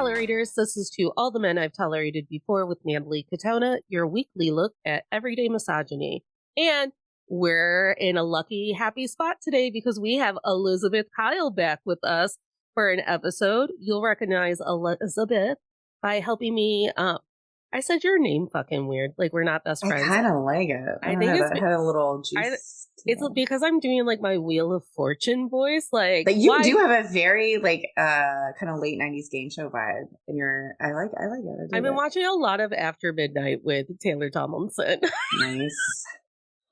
Tolerators, this is To All the Men I've Tolerated Before with Natalie Katona, your weekly look at everyday misogyny. And we're in a lucky, happy spot today because we have Elizabeth Kyle back with us for an episode. You'll recognize Elizabeth by helping me. I said your name fucking weird, like we're not best friends. I kind of like it. I don't know, that had a little juice. It's because I'm doing like my Wheel of Fortune voice, like. But you do have a very kind of late 90s game show vibe in your. I like it. I've been watching a lot of After Midnight with Taylor Tomlinson. Nice.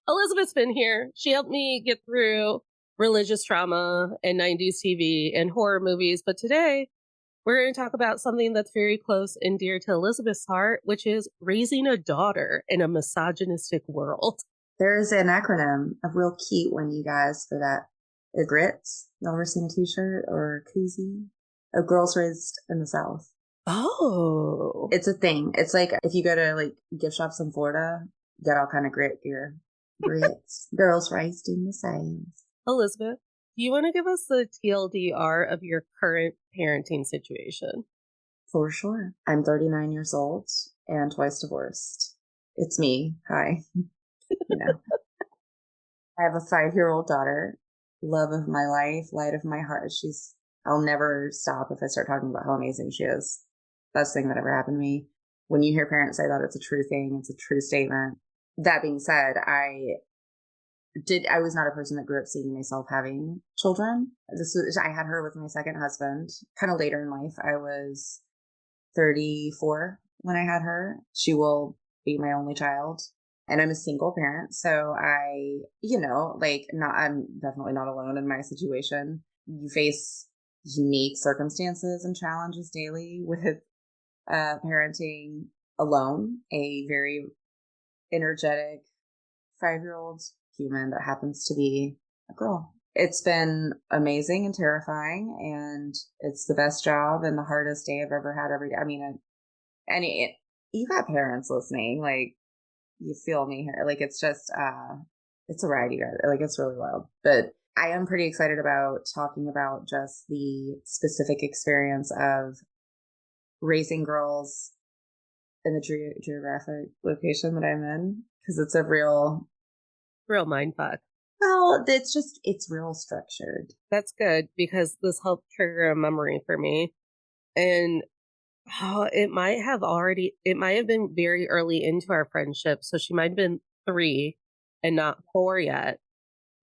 Elizabeth's been here. She helped me get through religious trauma and 90s TV and horror movies. But today we're going to talk about something that's very close and dear to Elizabeth's heart, which is raising a daughter in a misogynistic world. There's an acronym, a real cute one, you guys, for that. GRITS. Y'all ever seen a t-shirt or a koozie? Girls Raised in the South. Oh. It's a thing. It's like if you go to like gift shops in Florida, get all kind of grit gear. GRITS. Girls Raised in the South. Elizabeth, do you want to give us the TLDR of your current parenting situation? For sure. I'm 39 years old and twice divorced. It's me. Hi. I have a 5-year-old daughter, love of my life, light of my heart. I'll never stop if I start talking about how amazing she is. Best thing that ever happened to me. When you hear parents say that, it's a true thing. It's a true statement. That being said, I was not a person that grew up seeing myself having children. I had her with my second husband kind of later in life. I was 34 when I had her. She will be my only child. And I'm a single parent, so I'm definitely not alone in my situation. You face unique circumstances and challenges daily with parenting alone, a very energetic 5-year-old human that happens to be a girl. It's been amazing and terrifying, and it's the best job and the hardest day I've ever had every day. I mean, you got parents listening, like, you feel me here. Like, it's just, it's a ride, you guys. Like, it's really wild. But I am pretty excited about talking about just the specific experience of raising girls in the geographic location that I'm in. Because it's a real mindfuck. Well, it's real structured. That's good because this helped trigger a memory for me. And it might have been very early into our friendship. So she might have been 3 and not 4 yet.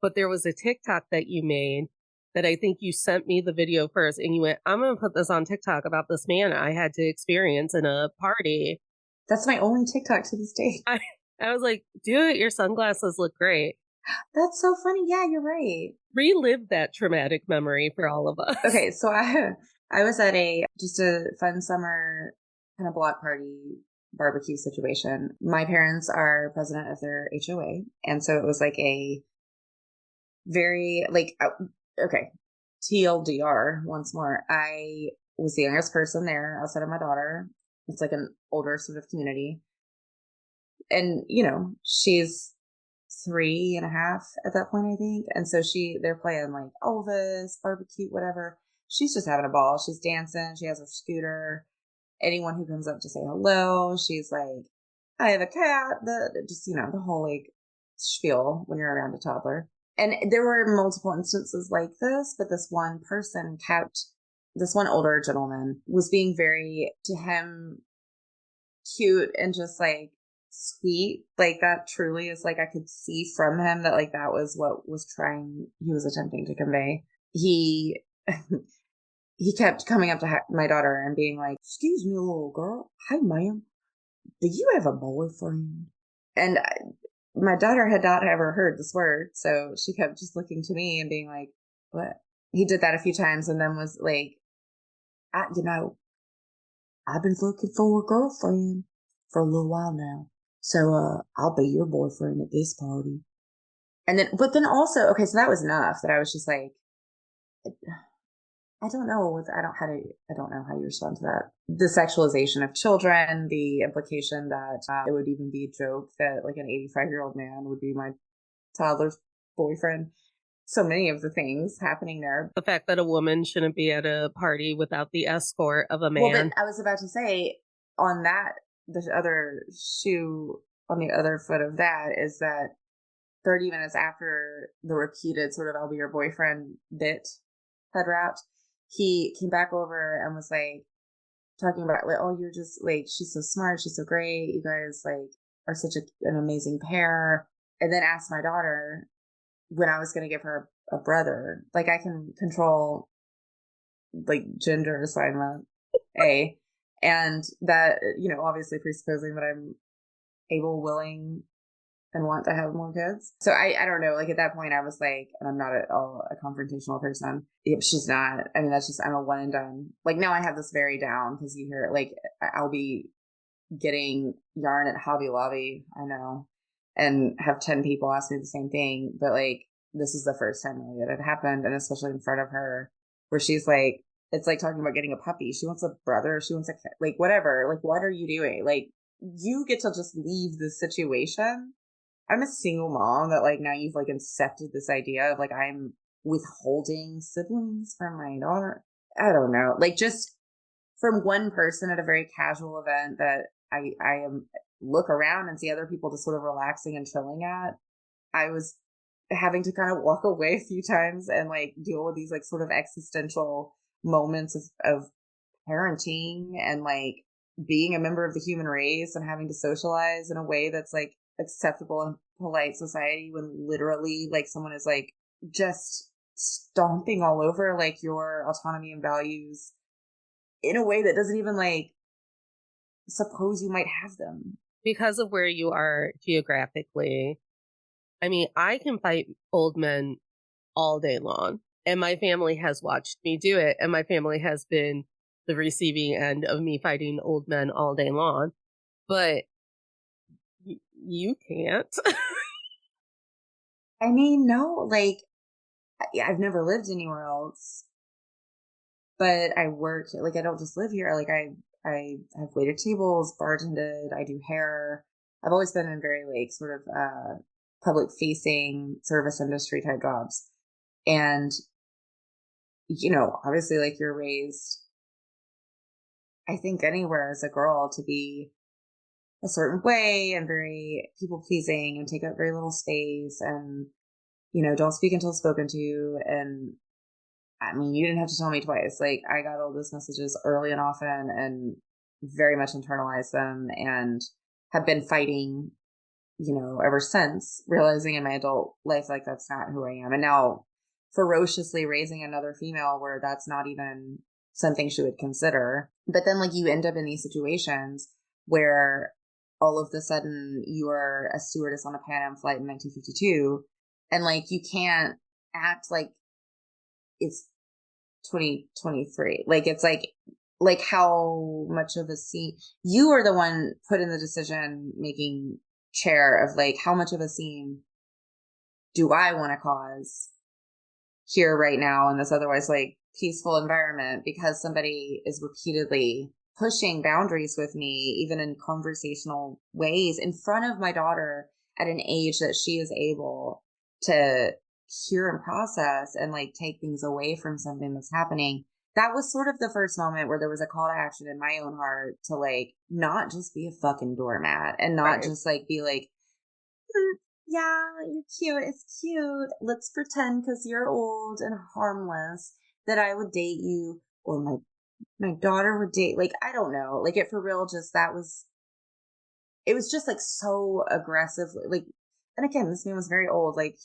But there was a TikTok that you made that I think you sent me the video first and you went, I'm going to put this on TikTok about this man I had to experience in a party. That's my only TikTok to this day. I was like, do it. Your sunglasses look great. That's so funny. Yeah, you're right. Relive that traumatic memory for all of us. Okay, so I was at just a fun summer kind of block party barbecue situation. My parents are president of their HOA. And so it was like a very okay, TLDR once more. I was the youngest person there outside of my daughter. It's like an older sort of community. And, she's 3.5 at that point, I think. And so they're playing like Elvis, barbecue, whatever. She's just having a ball. She's dancing. She has her scooter. Anyone who comes up to say hello, she's like, I have a cat. The whole like spiel when you're around a toddler. And there were multiple instances like this, but this one older gentleman was being very, to him, cute and just like sweet. Like, that truly is like, I could see from him that like that was what he was attempting to convey. He kept coming up to my daughter and being like, excuse me, little girl. Hi, ma'am. Do you have a boyfriend? And my daughter had not ever heard this word. So she kept just looking to me and being like, what? He did that a few times and then was like, I've been looking for a girlfriend for a little while now. So, I'll be your boyfriend at this party. But then also, okay, so that was enough that I was just like, I don't know how you respond to that. The sexualization of children, the implication that it would even be a joke that like an 85-year-old man would be my toddler's boyfriend. so many of the things happening there. The fact that a woman shouldn't be at a party without the escort of a Well, but man. I was about to say on that, the other shoe on the other foot of that is that 30 minutes after the repeated sort of I'll be your boyfriend bit had wrapped, he came back over and was like talking about like, oh, you're just like, she's so smart, she's so great, you guys like are such an amazing pair. And then asked my daughter when I was going to give her a brother. Like I can control like gender assignment, A, and that, obviously presupposing that I'm able, willing, and want to have more kids. So I don't know. Like at that point, I was like, and I'm not at all a confrontational person. If she's not, I mean, that's just, I'm a one and done. Like now I have this very down because you hear it, like I'll be getting yarn at Hobby Lobby, I know, and have 10 people ask me the same thing. But like, this is the first time really that it happened. And especially in front of her, where she's like, it's like talking about getting a puppy. She wants a brother. She wants a kid, like whatever. Like, what are you doing? Like, you get to just leave the situation. I'm a single mom that like now you've like accepted this idea of like I'm withholding siblings from my daughter. I don't know. Like just from one person at a very casual event that I am look around and see other people just sort of relaxing and chilling at. I was having to kind of walk away a few times and like deal with these like sort of existential moments of parenting and like being a member of the human race and having to socialize in a way that's like acceptable in polite society when literally like someone is like just stomping all over like your autonomy and values in a way that doesn't even like suppose you might have them. Because of where you are geographically, I mean, I can fight old men all day long, and my family has watched me do it, and my family has been the receiving end of me fighting old men all day long. But you can't. I mean, no, like I've never lived anywhere else, but I work like I don't just live here. Like I have waited tables, bartended, I do hair. I've always been in very like sort of public facing service industry type jobs. And obviously like you're raised, I think anywhere as a girl to be a certain way and very people pleasing and take up very little space and don't speak until spoken to. And I mean, you didn't have to tell me twice. Like I got all those messages early and often and very much internalized them and have been fighting, ever since, realizing in my adult life like that's not who I am. And now ferociously raising another female where that's not even something she would consider. But then like you end up in these situations where all of a sudden you are a stewardess on a Pan Am flight in 1952 and like you can't act like it's 2023. Like it's like how much of a scene you are the one put in the decision making chair of like how much of a scene do I want to cause here right now in this otherwise like peaceful environment because somebody is repeatedly pushing boundaries with me even in conversational ways in front of my daughter at an age that she is able to hear and process and like take things away from something that's happening. That was sort of the first moment where there was a call to action in my own heart to like not just be a fucking doormat and not Right. just like be like, yeah, you're cute. It's cute. Let's pretend because you're old and harmless that I would date you or my daughter would date. Like, I don't know. Like it for real, just it was just like so aggressive. Like, and again, this man was very old. Like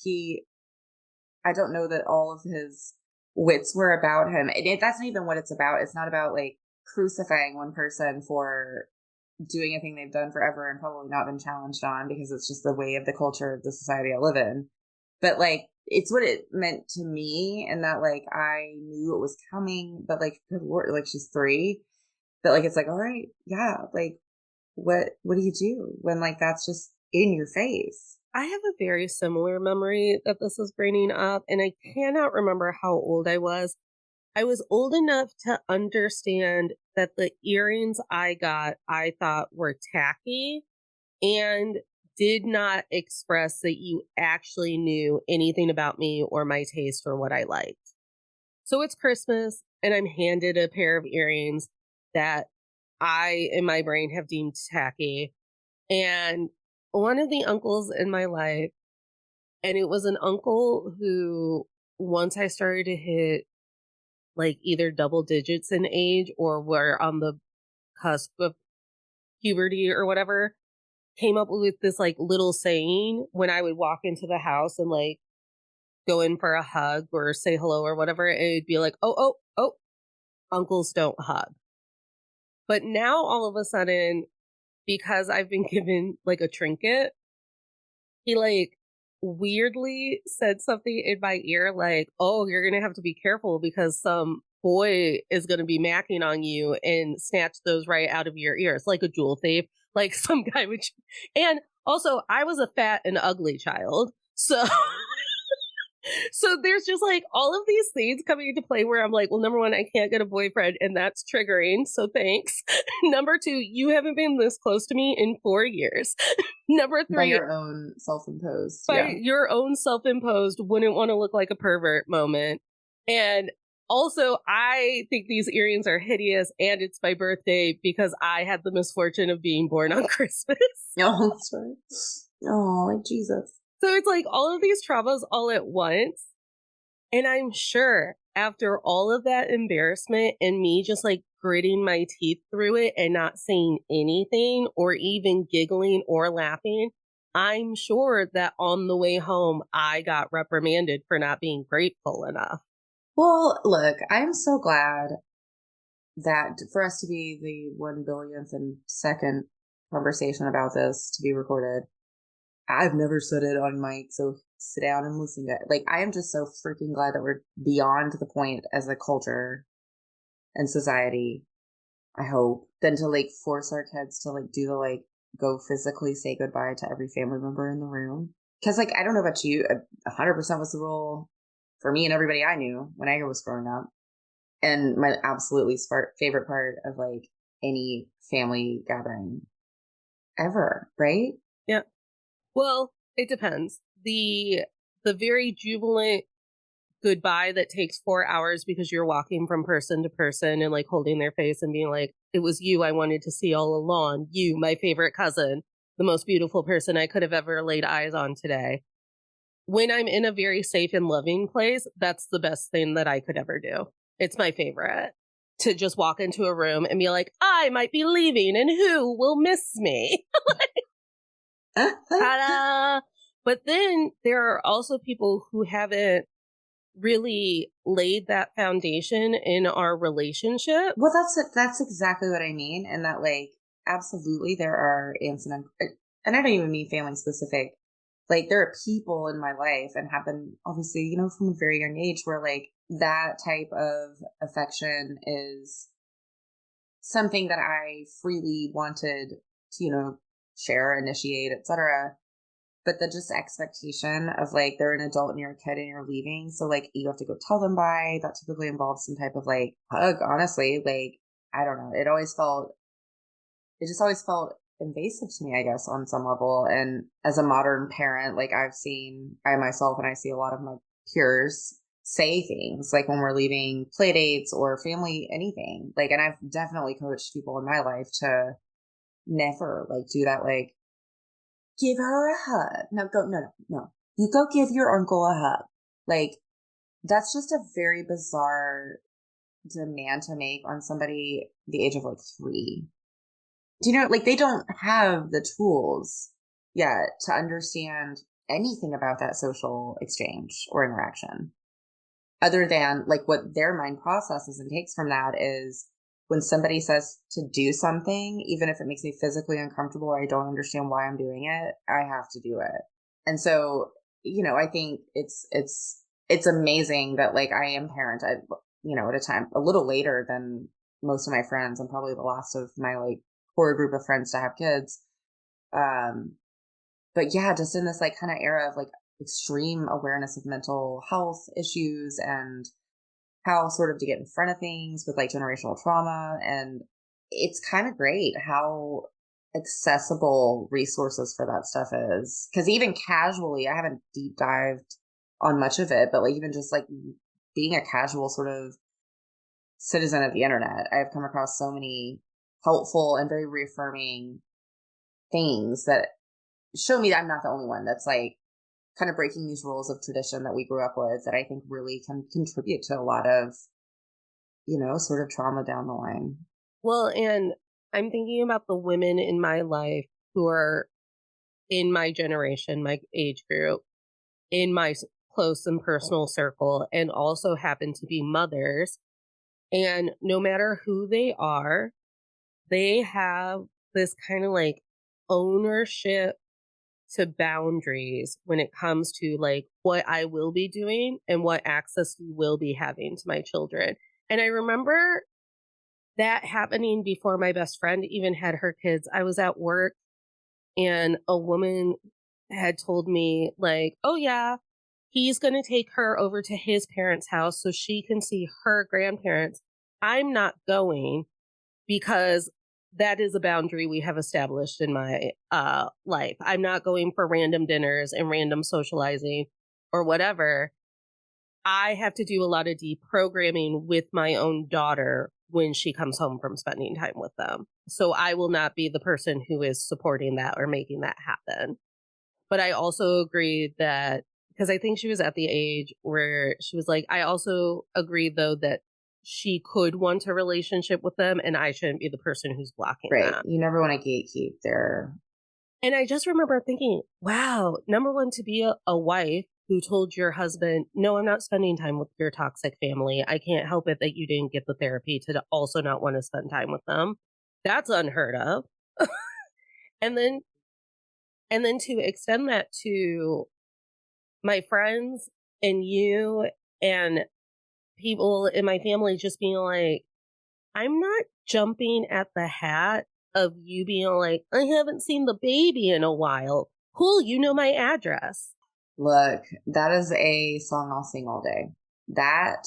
I don't know that all of his wits were about him. And that's not even what it's about. It's not about like crucifying one person for doing a thing they've done forever and probably not been challenged on because it's just the way of the culture of the society I live in. But like, it's what it meant to me and that like I knew it was coming, but like, good Lord, like she's 3. But like, it's like, all right, yeah, like what do you do when like that's just in your face? I have a very similar memory that this is bringing up, and I cannot remember how old I was. I was old enough to understand that the earrings I got, I thought were tacky. And did not express that you actually knew anything about me or my taste or what I liked. So it's Christmas, and I'm handed a pair of earrings that I, in my brain, have deemed tacky. And one of the uncles in my life, and it was an uncle who, once I started to hit like either double digits in age or were on the cusp of puberty or whatever, came up with this like little saying when I would walk into the house and like go in for a hug or say hello or whatever. It'd be like, oh, oh, oh, uncles don't hug. But now all of a sudden, because I've been given like a trinket, he like weirdly said something in my ear like, "Oh, you're going to have to be careful because some boy is going to be macking on you and snatch those right out of your ears like a jewel thief." Like some guy would and also I was a fat and ugly child. So so there's just like all of these things coming into play where I'm like, well, number one, I can't get a boyfriend, and that's triggering. So thanks. Number two, you haven't been this close to me in 4 years. Number By three, your own self-imposed. by Yeah. your own self imposed, wouldn't want to look like a pervert moment. And also, I think these earrings are hideous, and it's my birthday because I had the misfortune of being born on Christmas. Oh, that's right. Oh, like Jesus. So it's like all of these traumas all at once. And I'm sure after all of that embarrassment and me just like gritting my teeth through it and not saying anything or even giggling or laughing, I'm sure that on the way home, I got reprimanded for not being grateful enough. Well, look, I'm so glad that for us to be the 1 billionth and second conversation about this to be recorded, I've never said it on mic, so sit down and listen to it. Like, I am just so freaking glad that we're beyond the point as a culture and society, I hope, than to like force our kids to like do the like go physically say goodbye to every family member in the room. Cause like, I don't know about you, 100% was the rule for me and everybody I knew when I was growing up. And my absolutely favorite part of like any family gathering ever, right? Yeah. Well, it depends. The very jubilant goodbye that takes 4 hours because you're walking from person to person and like holding their face and being like, it was you I wanted to see all along. You, my favorite cousin, the most beautiful person I could have ever laid eyes on today. When I'm in a very safe and loving place, that's the best thing that I could ever do. It's my favorite to just walk into a room and be like, I might be leaving and who will miss me? Ta-da! But then there are also people who haven't really laid that foundation in our relationship. Well, that's exactly what I mean. And that like, absolutely there are aunts and and I don't even mean family specific. Like there are people in my life and have been obviously, from a very young age where like that type of affection is something that I freely wanted to, share, initiate, etc. But the just expectation of like they're an adult and you're a kid and you're leaving, so like you have to go tell them bye. That typically involves some type of like hug. Honestly, like I don't know. It just always felt invasive to me, I guess, on some level. And as a modern parent, like I myself, and I see a lot of my peers say things like when we're leaving play dates or family, anything. Like, and I've definitely coached people in my life to never like do that, like give her a hug. No, go, no, no, no. You go give your uncle a hug. Like, that's just a very bizarre demand to make on somebody the age of like 3. Do you know, like they don't have the tools yet to understand anything about that social exchange or interaction other than like what their mind processes and takes from that is when somebody says to do something, even if it makes me physically uncomfortable or I don't understand why I'm doing it, I have to do it. And so, I think it's amazing that like I am parent at a time a little later than most of my friends. I'm probably the last of my like core group of friends to have kids. But yeah, just in this like kind of era of like extreme awareness of mental health issues and how sort of to get in front of things with like generational trauma. And it's kind of great how accessible resources for that stuff is. Because even casually, I haven't deep dived on much of it, but like even just like being a casual sort of citizen of the internet, I've come across so many helpful and very reaffirming things that show me that I'm not the only one that's like kind of breaking these rules of tradition that we grew up with that I think really can contribute to a lot of, sort of trauma down the line. Well, and I'm thinking about the women in my life who are in my generation, my age group, in my close and personal circle, and also happen to be mothers. And no matter who they are, they have this kind of like ownership to boundaries when it comes to like what I will be doing and what access we will be having to my children. And I remember that happening before my best friend even had her kids. I was at work and a woman had told me like, "Oh yeah, he's going to take her over to his parents' house so she can see her grandparents. I'm not going because that is a boundary we have established in my life. I'm not going for random dinners and random socializing or whatever. I have to do a lot of deprogramming with my own daughter when she comes home from spending time with them. So I will not be the person who is supporting that or making that happen." But I also agree that because I think she was at the age where she was like, I also agree though that she could want a relationship with them and I shouldn't be the person who's blocking Right. that. You never want to gatekeep their. And I just remember thinking, wow, number one, to be a wife who told your husband, no, I'm not spending time with your toxic family. I can't help it that you didn't get the therapy to also not want to spend time with them. That's unheard of. and then and then to extend that to my friends and you and people in my family just being like, I'm not jumping at the hat of you being like, I haven't seen the baby in a while. Cool, you know my address. Look, that is a song I'll sing all day. That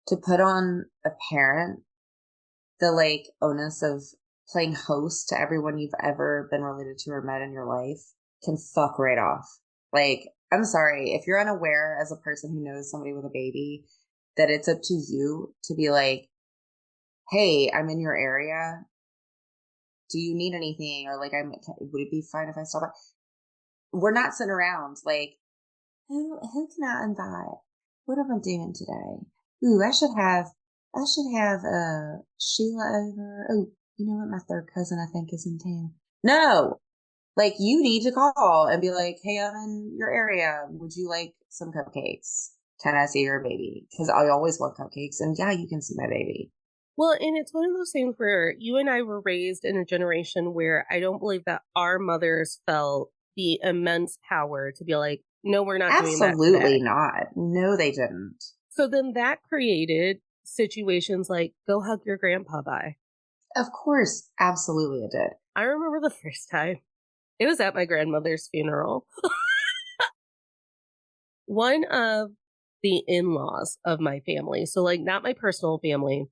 to put on a parent, the like onus of playing host to everyone you've ever been related to or met in your life can fuck right off. Like, I'm sorry, if you're unaware as a person who knows somebody with a baby, that it's up to you to be like, hey, I'm in your area. Do you need anything? Or like, would it be fine if I stop by? We're not sitting around like, who can I invite? What am I doing today? Ooh, I should have Sheila over. Oh, you know what? My third cousin I think is in town. No, like you need to call and be like, hey, I'm in your area. Would you like some cupcakes? Can I see your baby? Because I always want cupcakes, and yeah, you can see my baby. Well, and it's one of those things where you and I were raised in a generation where I don't believe that our mothers felt the immense power to be like, no, we're not doing that Absolutely today. not. No, they didn't. So then that created situations like go hug your grandpa bye. Of course, absolutely it did. I remember the first time it was at my grandmother's funeral. One of the in laws of my family, so like not my personal family,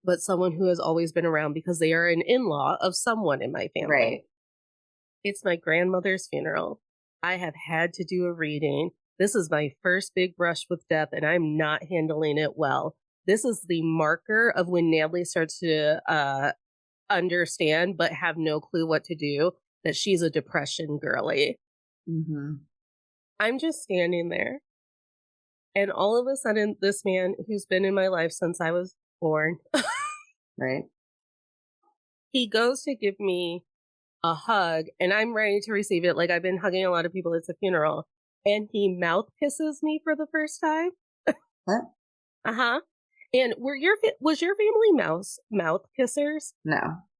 but someone who has always been around because they are an in law of someone in my family. Right. It's my grandmother's funeral. I have had to do a reading. This is my first big brush with death, and I'm not handling it well. This is the marker of when Natalie starts to understand, but have no clue what to do, that she's a depression girly. Mm-hmm. I'm just standing there, and all of a sudden, this man who's been in my life since I was born, Right. he goes to give me a hug, and I'm ready to receive it. Like I've been hugging a lot of people. It's a funeral. And he mouth kisses me for the first time. What? Uh-huh. And was your family mouth kissers? No.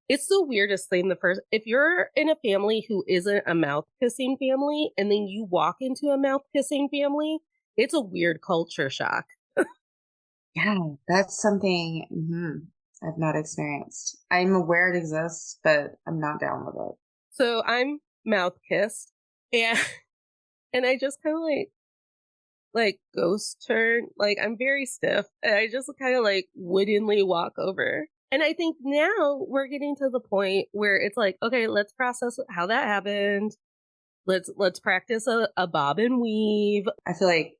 It's the weirdest thing. If you're in a family who isn't a mouth kissing family and then you walk into a mouth kissing family, it's a weird culture shock. Yeah, that's something I've not experienced. I'm aware it exists, but I'm not down with it. So I'm mouth kissed and and I just kind of like ghost turn. Like I'm very stiff and I just kind of like woodenly walk over And I think now we're getting to the point where it's like, okay, let's process how that happened. Let's practice a bob and weave. I feel like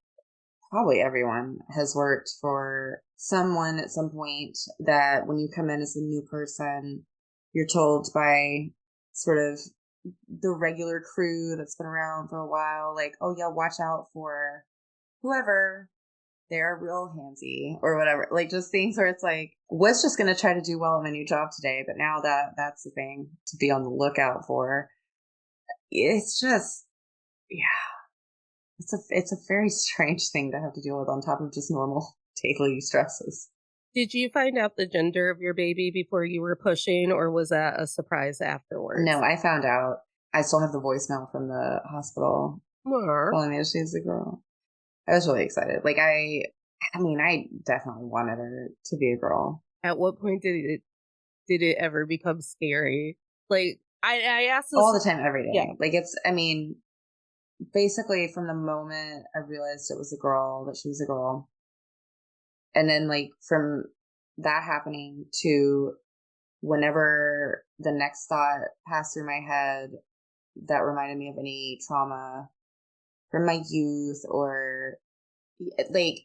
probably everyone has worked for someone at some point that when you come in as a new person, you're told by sort of the regular crew that's been around for a while, like, oh yeah, watch out for whoever, they're real handsy or whatever. Like just things where it's like, was just going to try to do well in my new job today, but now that's the thing to be on the lookout for. It's just, yeah, it's a very strange thing to have to deal with on top of just normal daily stresses. Did you find out the gender of your baby before you were pushing, or was that a surprise No, afterwards? I found out. I still have the voicemail from the hospital Or telling me that she's a girl. I was really excited. Like I mean, I definitely wanted her to be a girl at what point did it ever become scary? Like I asked all this. the time, every Yeah. day. Like I mean, basically from the moment I realized it was a girl, that she was a girl, and then like from that happening to whenever the next thought passed through my head that reminded me of any trauma from my youth or like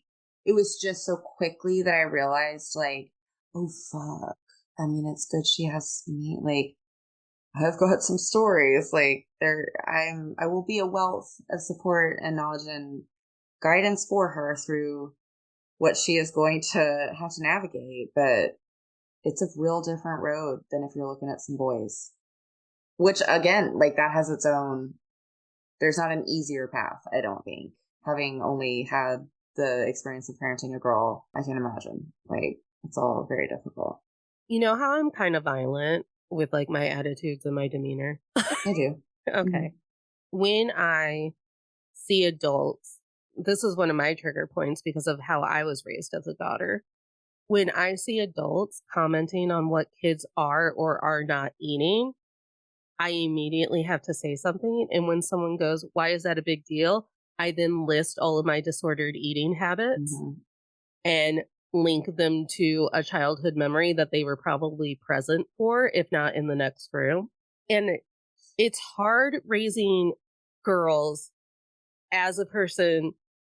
it was just so quickly that I realized like, oh fuck. I mean, it's good she has me. Like I've got some stories. Like I will be a wealth of support and knowledge and guidance for her through what she is going to have to navigate. But it's a real different road than if you're looking at some boys. Which again, like that has its own, there's not an easier path, I don't think. Having only had the experience of parenting a girl, I can imagine. Like it's all very difficult. You know how I'm kind of violent with like my attitudes and my demeanor? I do. Okay. Mhm. When I see adults, this is one of my trigger points because of how I was raised as a daughter. When I see adults commenting on what kids are or are not eating, I immediately have to say something. And when someone goes, why is that a big deal? I then list all of my disordered eating habits Mhm. and link them to a childhood memory that they were probably present for, if not in the next room. And it's hard raising girls as a person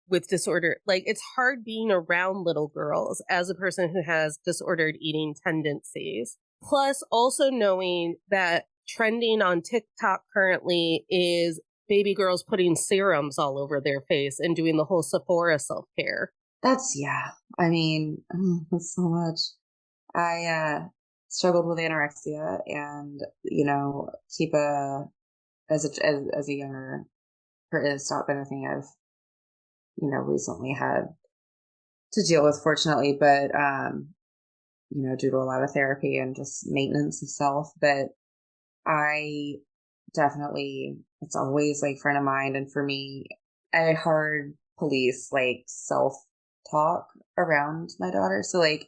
with disorder. Like, it's hard being around little girls as a person who has disordered eating tendencies. Plus, also knowing that trending on TikTok currently is baby girls putting serums all over their face and doing the whole Sephora self care. That's yeah. I mean, that's so much. I struggled with anorexia and keep a as a younger it's not been a thing I've recently had to deal with fortunately, but due to a lot of therapy and just maintenance of self. But I definitely, it's always like front of mind. And for me, I hard police like self talk around my daughter. So like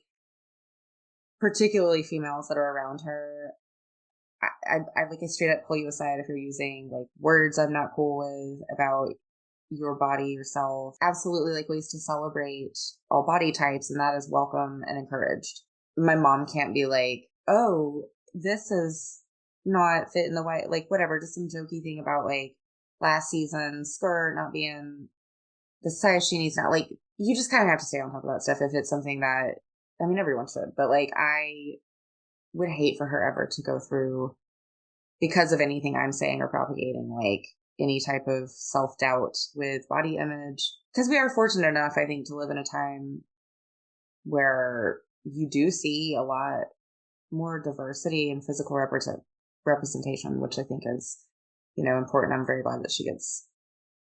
particularly females that are around her, I like I straight up pull you aside if you're using like words I'm not cool with about your body, yourself. Absolutely like ways to celebrate all body types, and that is welcome and encouraged. My mom can't be like, oh, this is not fit in the way, like whatever, just some jokey thing about like last season's skirt not being the size she needs now. Like you just kind of have to stay on top of that stuff if it's something that, I mean, everyone should, but like I would hate for her ever to go through because of anything I'm saying or propagating, like any type of self doubt with body image. Because we are fortunate enough, I think, to live in a time where you do see a lot more diversity in physical representation, which I think is, important. I'm very glad that she gets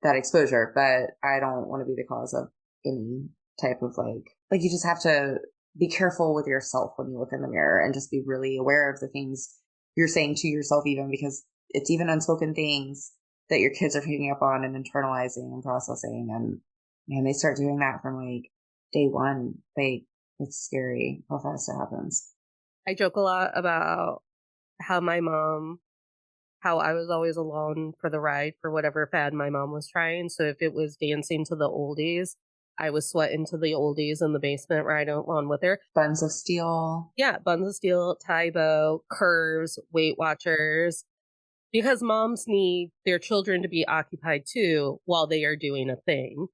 that exposure, but I don't want to be the cause of any type of like you just have to be careful with yourself when you look in the mirror and just be really aware of the things you're saying to yourself, even because it's even unspoken things that your kids are picking up on and internalizing and processing. And man, they start doing that from like day one. Like it's scary how fast it happens. I joke a lot about how how I was always along for the ride for whatever fad my mom was trying. So if it was dancing to the oldies, I was sweating to the oldies in the basement riding along with her. Buns of Steel. Yeah, Buns of Steel, Tybo, Curves, Weight Watchers, because moms need their children to be occupied too while they are doing a thing.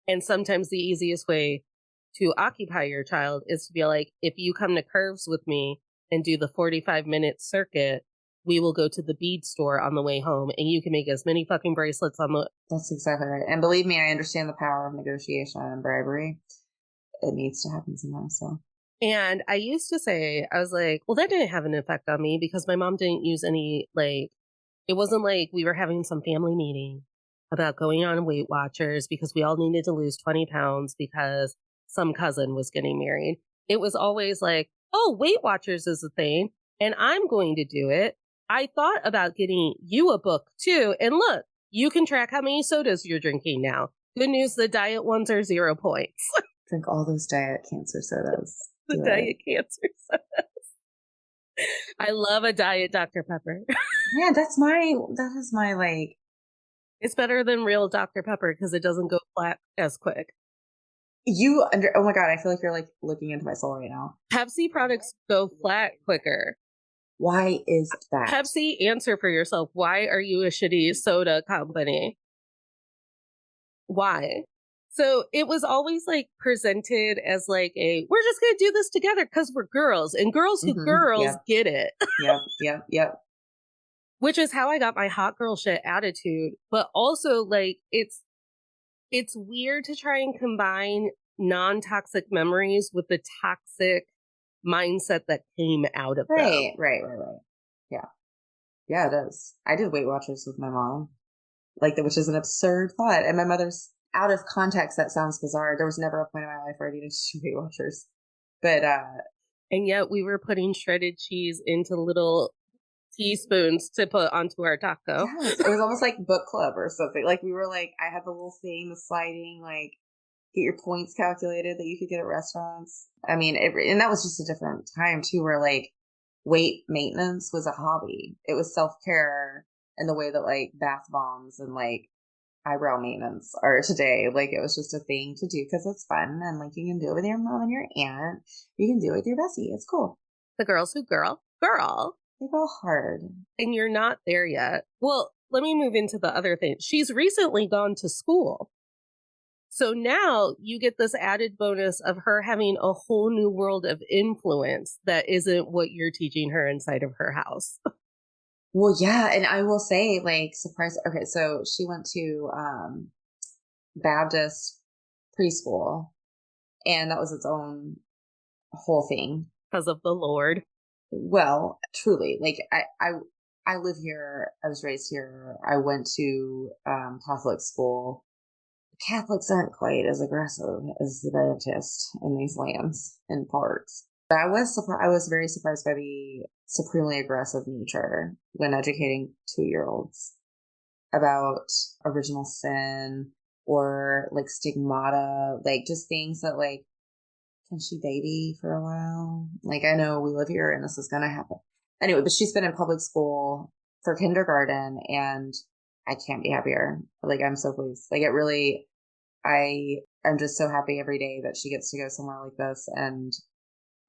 And sometimes the easiest way to occupy your child is to be like, if you come to Curves with me and do the 45-minute circuit, we will go to the bead store on the way home and you can make as many fucking bracelets on the. That's exactly right. And believe me, I understand the power of negotiation and bribery. It needs to happen sometimes. So, And I used to say, I was like, well, that didn't have an effect on me because my mom didn't use any, like, it wasn't like we were having some family meeting about going on Weight Watchers because we all needed to lose 20 pounds because some cousin was getting married. It was always like, oh, Weight Watchers is a thing and I'm going to do it. I thought about getting you a book too. And look, you can track how many sodas you're drinking now. Good news, the diet ones are 0 points. drink all those diet cancer sodas. The diet cancer sodas. I love a diet Dr. Pepper. Yeah, that is my like. It's better than real Dr. Pepper because it doesn't go flat as quick. Oh my God, I feel like you're like looking into my soul right now. Pepsi products go flat quicker. Why is that? Pepsi, answer for yourself. Why are you a shitty soda company? Why? So it was always like presented as like we're just going to do this together because we're girls and girls who girls get it. Yep. Which is how I got my hot girl shit attitude. But also like it's weird to try and combine non-toxic memories with the toxic mindset that came out of them. Right. Yeah, it is. I did Weight Watchers with my mom, like which is an absurd thought. And my mother's out of context. That sounds bizarre. There was never a point in my life where I needed to do Weight Watchers, but and yet we were putting shredded cheese into little teaspoons to put onto our taco. Yes, it was almost like book club or something. Like we were like, I had the little thing, the sliding, like get your points calculated that you could get at restaurants. I mean, and that was just a different time too, where like weight maintenance was a hobby. It was self-care in the way that like bath bombs and like eyebrow maintenance are today. Like it was just a thing to do because it's fun and like you can do it with your mom and your aunt. You can do it with your bestie. It's cool. The girls who girl. They go hard. And you're not there yet. Well, let me move into the other thing. She's recently gone to school. So now you get this added bonus of her having a whole new world of influence that isn't what you're teaching her inside of her house. Well, yeah. And I will say, like, surprise. Okay. So she went to Baptist preschool, and that was its own whole thing. Because of the Lord. Well, truly, like, I live here. I was raised here. I went to Catholic school. Catholics aren't quite as aggressive as the Baptists in these lands and parts. But I was surprised. I was very surprised by the supremely aggressive nature when educating 2-year-olds about original sin or like stigmata, like just things that like, can she baby for a while? Like I know we live here and this is gonna happen. Anyway, but she's been in public school for kindergarten and I can't be happier. Like I'm so pleased. Like it really, I'm just so happy every day that she gets to go somewhere like this and,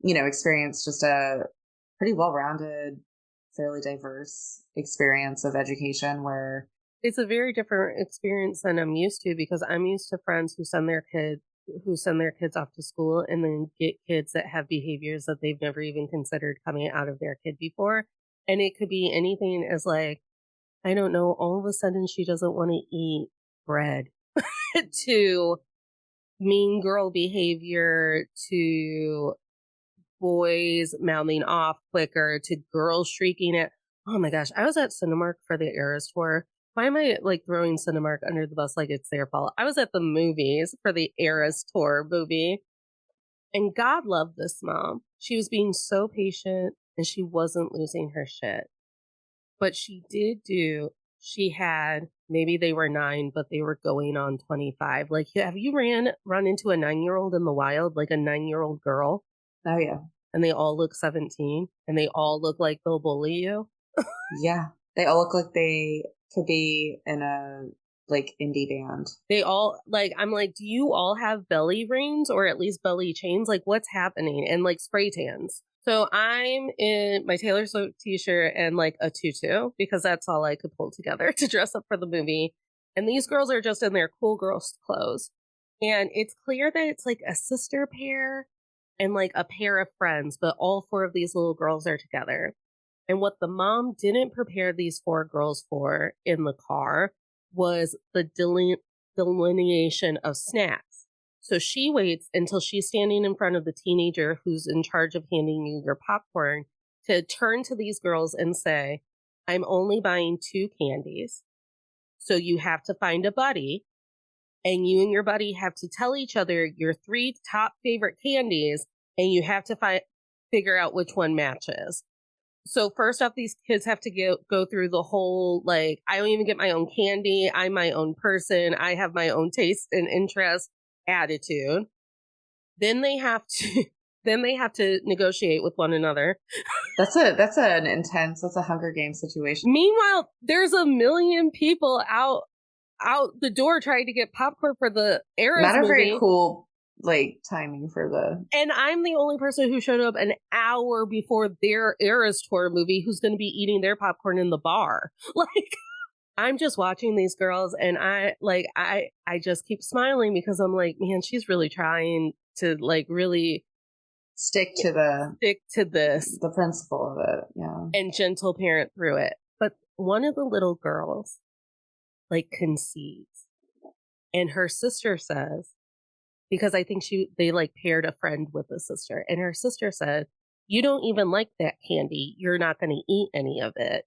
you know, experience just a pretty well-rounded, fairly diverse experience of education where it's a very different experience than I'm used to because I'm used to friends who send their kids off to school and then get kids that have behaviors that they've never even considered coming out of their kid before. And it could be anything as like, I don't know, all of a sudden she doesn't want to eat bread to mean girl behavior to boys mouthing off quicker to girls shrieking at. Oh my gosh, I was at Cinemark for the Eras tour. Why am I like throwing Cinemark under the bus like it's their fault? I was at the movies for the Eras tour movie. And God loved this mom. She was being so patient and she wasn't losing her shit. But she had, maybe they were 9, but they were going on 25. Like, have you run into a 9-year-old in the wild, like a 9-year-old girl? Oh, yeah. And they all look 17 and they all look like they'll bully you. Yeah. They all look like they could be in a like indie band. They all like, I'm like, do you all have belly rings or at least belly chains? Like, what's happening? And like spray tans. So I'm in my Taylor Swift t-shirt and like a tutu because that's all I could pull together to dress up for the movie. And these girls are just in their cool girls clothes. And it's clear that it's like a sister pair and like a pair of friends, but all four of these little girls are together. And what the mom didn't prepare these four girls for in the car was the delineation of snacks. So she waits until she's standing in front of the teenager who's in charge of handing you your popcorn to turn to these girls and say, I'm only buying 2 candies. So you have to find a buddy, and you and your buddy have to tell each other your 3 top favorite candies, and you have to figure out which one matches. So first off, these kids have to go through the whole, like, I don't even get my own candy. I'm my own person. I have my own taste and interest attitude. Then they have to, then they have to negotiate with one another. That's an intense, that's a Hunger Games situation. Meanwhile, there's a million people out the door trying to get popcorn for the Eras Not a movie. very cool like timing for the. And I'm the only person who showed up an hour before their Eras tour movie who's going to be eating their popcorn in the bar. Like, I'm just watching these girls, and I just keep smiling because I'm like, man, she's really trying to like really stick to this, the principle of it, yeah, and gentle parent through it. But one of the little girls like concedes, and her sister says, because I think they like paired a friend with the sister, and her sister said, you don't even like that candy. You're not going to eat any of it.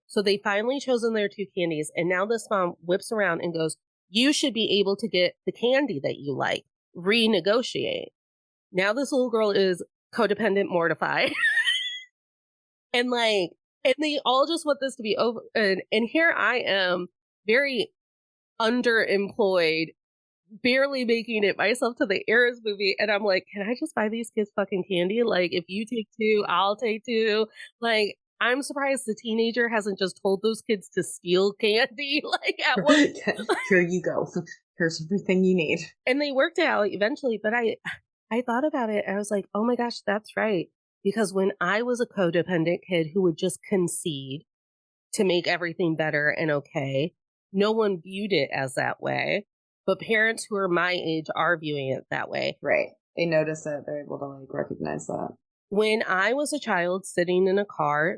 So they finally chosen their 2 candies. And now this mom whips around and goes, you should be able to get the candy that you like, renegotiate. Now this little girl is codependent, mortified. And they all just want this to be over. And here I am, very underemployed, barely making it myself to the Eras movie, and I'm like, can I just buy these kids fucking candy? Like, if you take 2, I'll take 2. Like, I'm surprised the teenager hasn't just told those kids to steal candy. Like, at one here you go. Here's everything you need. And they worked it out eventually, but I thought about it, and I was like, oh my gosh, that's right. Because when I was a codependent kid who would just concede to make everything better and okay, no one viewed it as that way. But parents who are my age are viewing it that way. Right. They notice it. They're able to like recognize that. When I was a child sitting in a car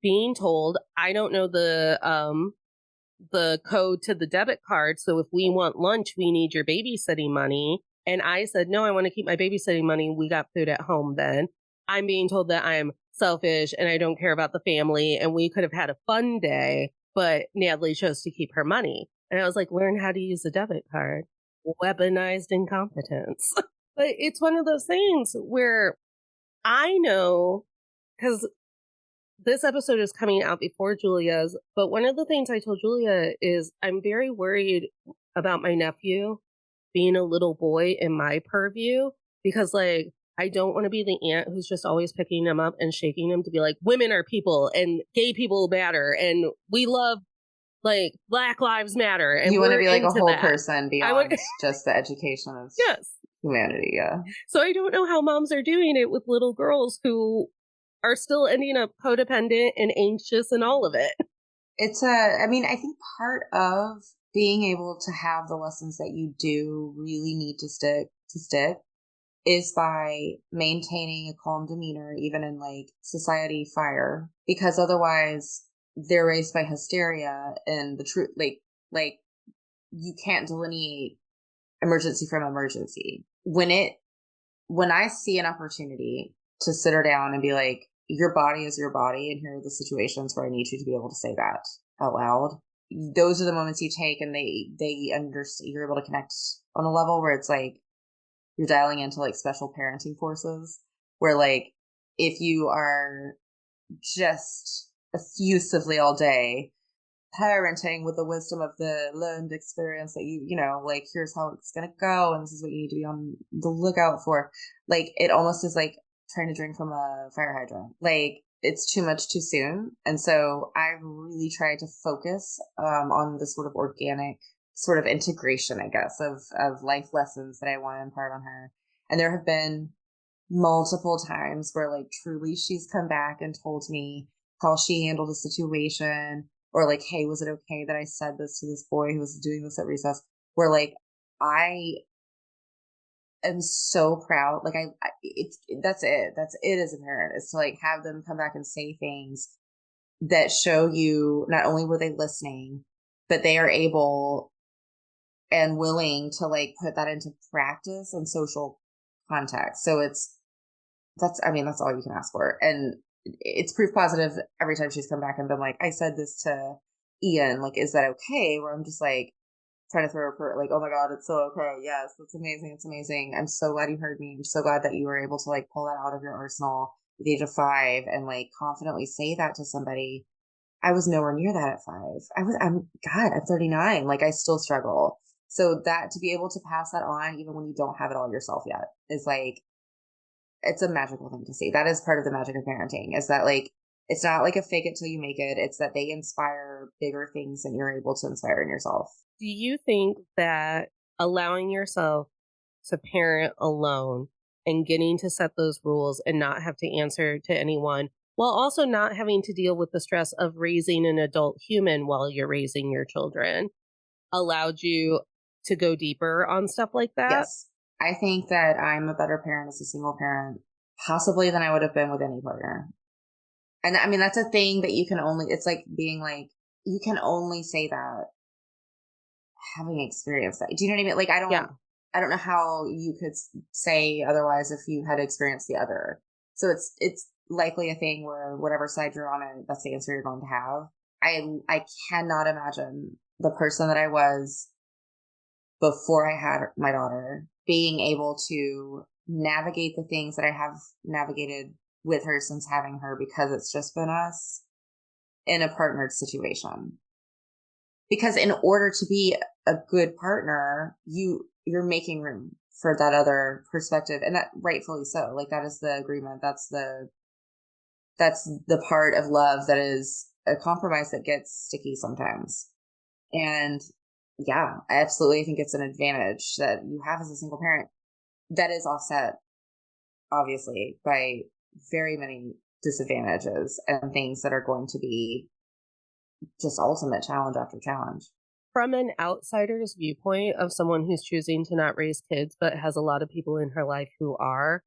being told, I don't know the code to the debit card. So if we want lunch, we need your babysitting money. And I said, no, I want to keep my babysitting money. We got food at home then. I'm being told that I'm selfish and I don't care about the family. And we could have had a fun day, but Natalie chose to keep her money. And I was like, learn how to use a debit card. Weaponized incompetence. But it's one of those things where I know, because this episode is coming out before Julia's, but one of the things I told Julia is I'm very worried about my nephew being a little boy in my purview, because like, I don't want to be the aunt who's just always picking him up and shaking him to be like, women are people and gay people matter and we love like Black Lives Matter. And you want to be like a whole that. person beyond just the education of humanity. Yeah. So I don't know how moms are doing it with little girls who are still ending up codependent and anxious and all of it. I mean, I think part of being able to have the lessons that you do really need to stick is by maintaining a calm demeanor, even in like society fire, because otherwise they're raised by hysteria and the truth, like you can't delineate emergency from emergency. When I see an opportunity to sit her down and be like, your body is your body, and here are the situations where I need you to be able to say that out loud. Those are the moments you take, and they understand. You're able to connect on a level where it's like you're dialing into like special parenting forces, where like if you are just effusively all day parenting with the wisdom of the learned experience that you know, like here's how it's gonna go, and this is what you need to be on the lookout for. Like it almost is like trying to drink from a fire hydrant. Like it's too much too soon. And so I've really tried to focus on the sort of organic sort of integration, I guess, of life lessons that I want to impart on her. And there have been multiple times where like truly she's come back and told me how she handled a situation, or like, hey, was it okay that I said this to this boy who was doing this at recess? Where like I am so proud. Like it's that's it. That's it as a parent, is to like have them come back and say things that show you not only were they listening, but they are able and willing to like put that into practice and social context. So I mean, that's all you can ask for. And it's proof positive every time she's come back and been like, I said this to Ian, like, is that okay? Where I'm just like trying to throw her, like, oh my God, it's so okay. Yes, that's amazing. It's amazing. I'm so glad you heard me. I'm so glad that you were able to like pull that out of your arsenal at the age of 5 and like confidently say that to somebody. I was nowhere near that at 5. I'm 39. Like I still struggle. So that to be able to pass that on, even when you don't have it all yourself yet, is like, it's a magical thing to see. That is part of the magic of parenting, is that like, it's not like a fake it till you make it. It's that they inspire bigger things than you're able to inspire in yourself. Do you think that allowing yourself to parent alone and getting to set those rules and not have to answer to anyone, while also not having to deal with the stress of raising an adult human while you're raising your children, allowed you to go deeper on stuff like that? Yes. I think that I'm a better parent as a single parent, possibly than I would have been with any partner. And I mean, that's a thing that you can only, it's like being like, you can only say that having experienced that. Do you know what I mean? Like, Yeah. I don't know how you could say otherwise if you had experienced the other. So it's likely a thing where whatever side you're on, that's the answer you're going to have. I cannot imagine the person that I was before I had my daughter being able to navigate the things that I have navigated with her since having her, because it's just been us in a partnered situation. Because in order to be a good partner, you're making room for that other perspective, and that rightfully so. Like that is the agreement. That's the part of love that is a compromise that gets sticky sometimes. And yeah, I absolutely think it's an advantage that you have as a single parent that is offset, obviously, by very many disadvantages and things that are going to be just ultimate challenge after challenge. From an outsider's viewpoint of someone who's choosing to not raise kids but has a lot of people in her life who are,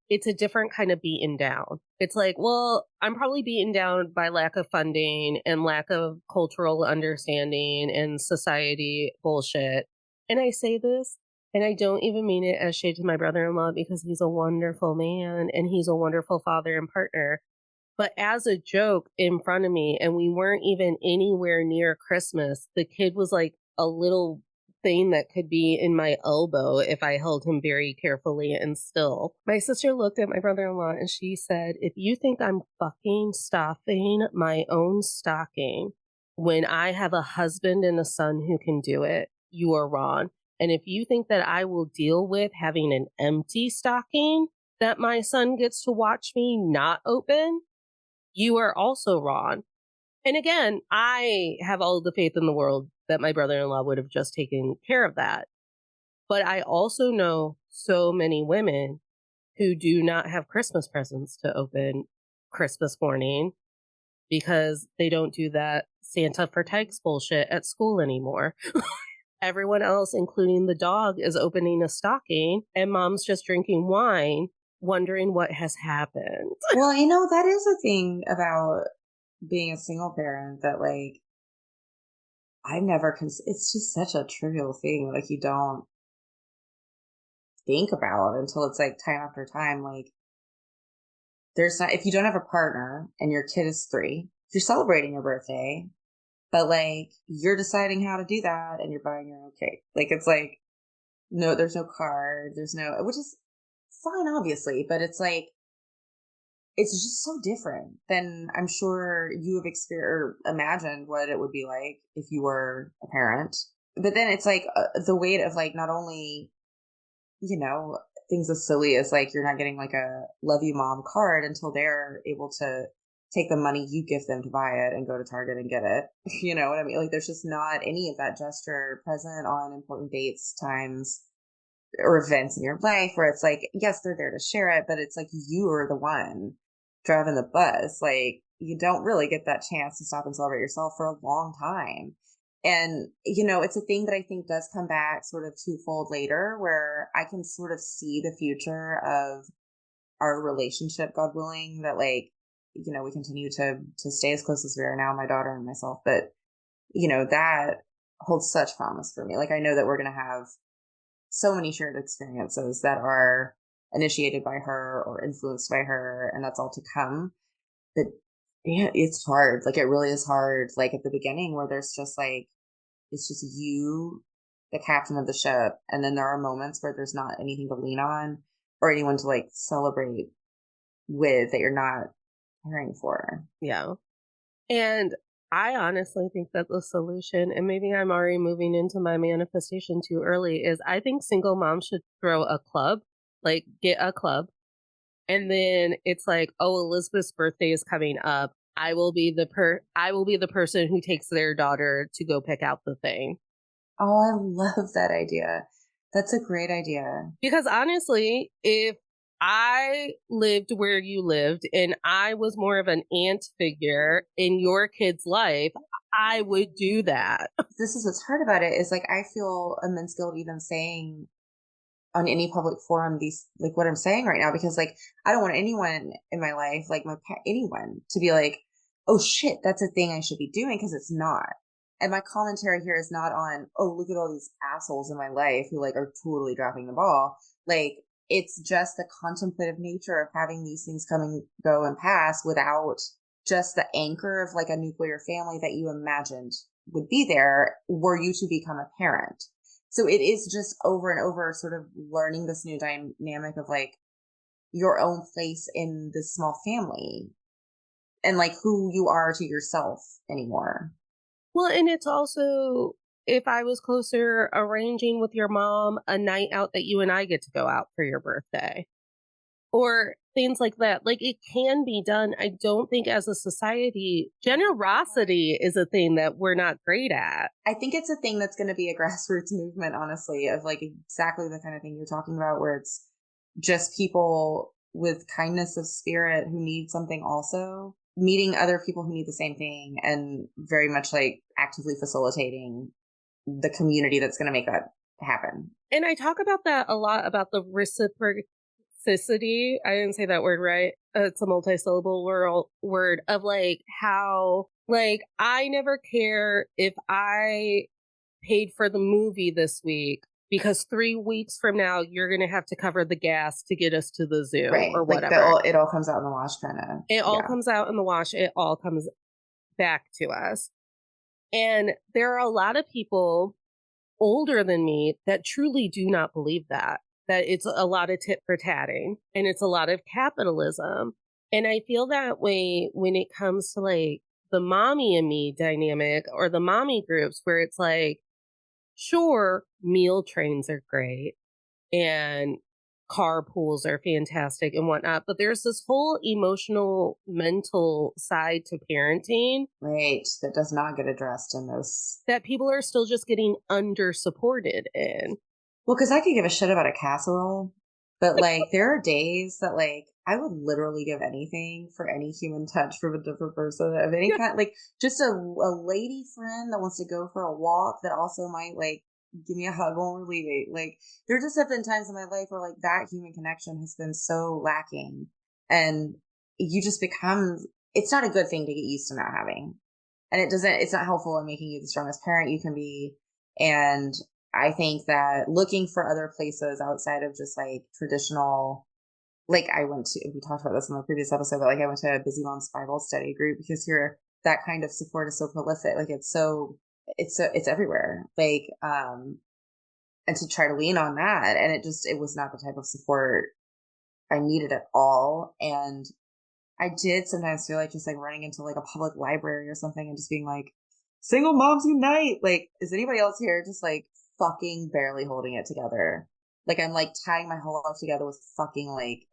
it's a different kind of beaten down. It's like, well, I'm probably beaten down by lack of funding and lack of cultural understanding and society bullshit. And I say this, and I don't even mean it as shade to my brother-in-law, because he's a wonderful man and he's a wonderful father and partner. But as a joke in front of me, and we weren't even anywhere near Christmas, the kid was like a little thing that could be in my elbow if I held him very carefully and still. My sister looked at my brother in law and she said, if you think I'm fucking stuffing my own stocking when I have a husband and a son who can do it, you are wrong. And if you think that I will deal with having an empty stocking that my son gets to watch me not open, you are also wrong. And again, I have all the faith in the world that my brother in law would have just taken care of that. But I also know so many women who do not have Christmas presents to open Christmas morning because they don't do that Santa for Tykes bullshit at school anymore. Everyone else, including the dog, is opening a stocking, and mom's just drinking wine, wondering what has happened. Well, that is a thing about being a single parent that like it's just such a trivial thing. Like you don't think about until it's like time after time. Like there's not, if you don't have a partner and your kid is 3, you're celebrating your birthday, but like you're deciding how to do that and you're buying your own cake. Like it's like, no, there's no card, which is fine, obviously, but it's like, it's just so different than I'm sure you have experienced or imagined what it would be like if you were a parent. But then it's like the weight of like not only, you know, things as silly as like you're not getting like a love you mom card until they're able to take the money you give them to buy it and go to Target and get it. You know what I mean? Like there's just not any of that gesture present on important dates, times, or events in your life where it's like, yes, they're there to share it, but it's like you are the one driving the bus. Like you don't really get that chance to stop and celebrate yourself for a long time. And, it's a thing that I think does come back sort of twofold later, where I can sort of see the future of our relationship, God willing, that like, we continue to stay as close as we are now, my daughter and myself. But, that holds such promise for me. Like I know that we're going to have so many shared experiences that are initiated by her or influenced by her, and that's all to come. But yeah, it's hard. Like it really is hard. Like at the beginning where there's just like, it's just you, the captain of the ship. And then there are moments where there's not anything to lean on or anyone to like celebrate with that you're not caring for. Yeah. And I honestly think that the solution, and maybe I'm already moving into my manifestation too early, is I think single moms should throw a club, like get a club. And then it's like, oh, Elizabeth's birthday is coming up. I will be the person who takes their daughter to go pick out the thing. Oh, I love that idea. That's a great idea. Because honestly, if I lived where you lived and I was more of an aunt figure in your kid's life, I would do that. This is what's hard about it is like I feel immense guilt even saying on any public forum these like what I'm saying right now, because like I don't want anyone in my life, like anyone, to be like, oh shit, that's a thing I should be doing, because it's not. And my commentary here is not on, oh, look at all these assholes in my life who like are totally dropping the ball. Like it's just the contemplative nature of having these things come and go and pass without just the anchor of like a nuclear family that you imagined would be there were you to become a parent. So it is just over and over sort of learning this new dynamic of like your own place in this small family and like who you are to yourself anymore. Well, and it's also, if I was closer, arranging with your mom a night out that you and I get to go out for your birthday or things like that. Like it can be done. I don't think as a society, generosity is a thing that we're not great at. I think it's a thing that's going to be a grassroots movement, honestly, of like exactly the kind of thing you're talking about, where it's just people with kindness of spirit who need something also, meeting other people who need the same thing, and very much like actively facilitating the community that's going to make that happen. And I talk about that a lot about the reciprocity. I didn't say that word right. It's a multi-syllable word of like how, like, I never care if I paid for the movie this week because 3 weeks from now you're going to have to cover the gas to get us to the zoo Right. or Like whatever. it all comes out in the wash, kind of. It all comes out in the wash. It all comes back to us. And there are a lot of people older than me that truly do not believe that it's a lot of tit for tatting and it's a lot of capitalism. And I feel that way when it comes to like the mommy and me dynamic or the mommy groups where it's like, sure, meal trains are great and carpools are fantastic and whatnot, but there's this whole emotional, mental side to parenting. Right. That does not get addressed in those. That people are still just getting under supported in. Well, because I could give a shit about a casserole, but like there are days that like I would literally give anything for any human touch from a different person of any Yeah. kind. Like just a lady friend that wants to go for a walk that also might like give me a hug when we're leaving. Like there just have been times in my life where like that human connection has been so lacking, and you just become. It's not a good thing to get used to not having, and it's not helpful in making you the strongest parent you can be. And I think that looking for other places outside of just like traditional, like we talked about this in the previous episode, but like I went to a Busy Moms Bible study group because here that kind of support is so prolific. Like it's everywhere. Like, and to try to lean on that. And it was not the type of support I needed at all. And I did sometimes feel like just like running into like a public library or something and just being like, single moms unite. Like, is anybody else here just like fucking barely holding it together? Like I'm like tying my whole life together with fucking like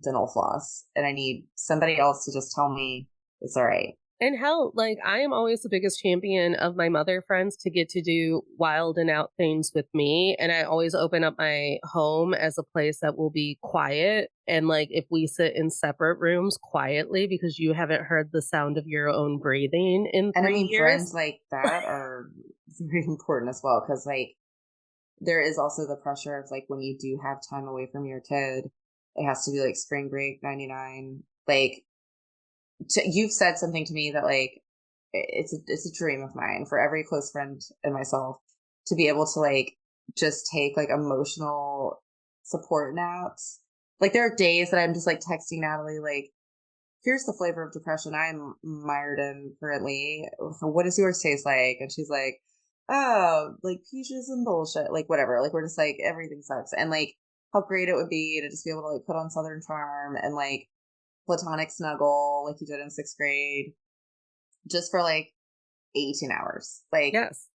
dental floss, and I need somebody else to just tell me it's all right. And hell, like I am always the biggest champion of my mother friends to get to do wild and out things with me. And I always open up my home as a place that will be quiet. And like if we sit in separate rooms quietly because you haven't heard the sound of your own breathing in And I three mean, years. friends like that are very important as well, because like there is also the pressure of like when you do have time away from your kid, it has to be like spring break 99. Like you've said something to me that like it's a dream of mine for every close friend and myself to be able to like just take like emotional support naps. Like there are days that I'm just like texting Natalie like, here's the flavor of depression I'm mired in currently. What does yours taste like? And she's like, oh, like peaches and bullshit, like whatever. Like we're just like everything sucks, and like how great it would be to just be able to like put on Southern Charm and like platonic snuggle like you did in sixth grade, just for like 18 hours, like, Yes.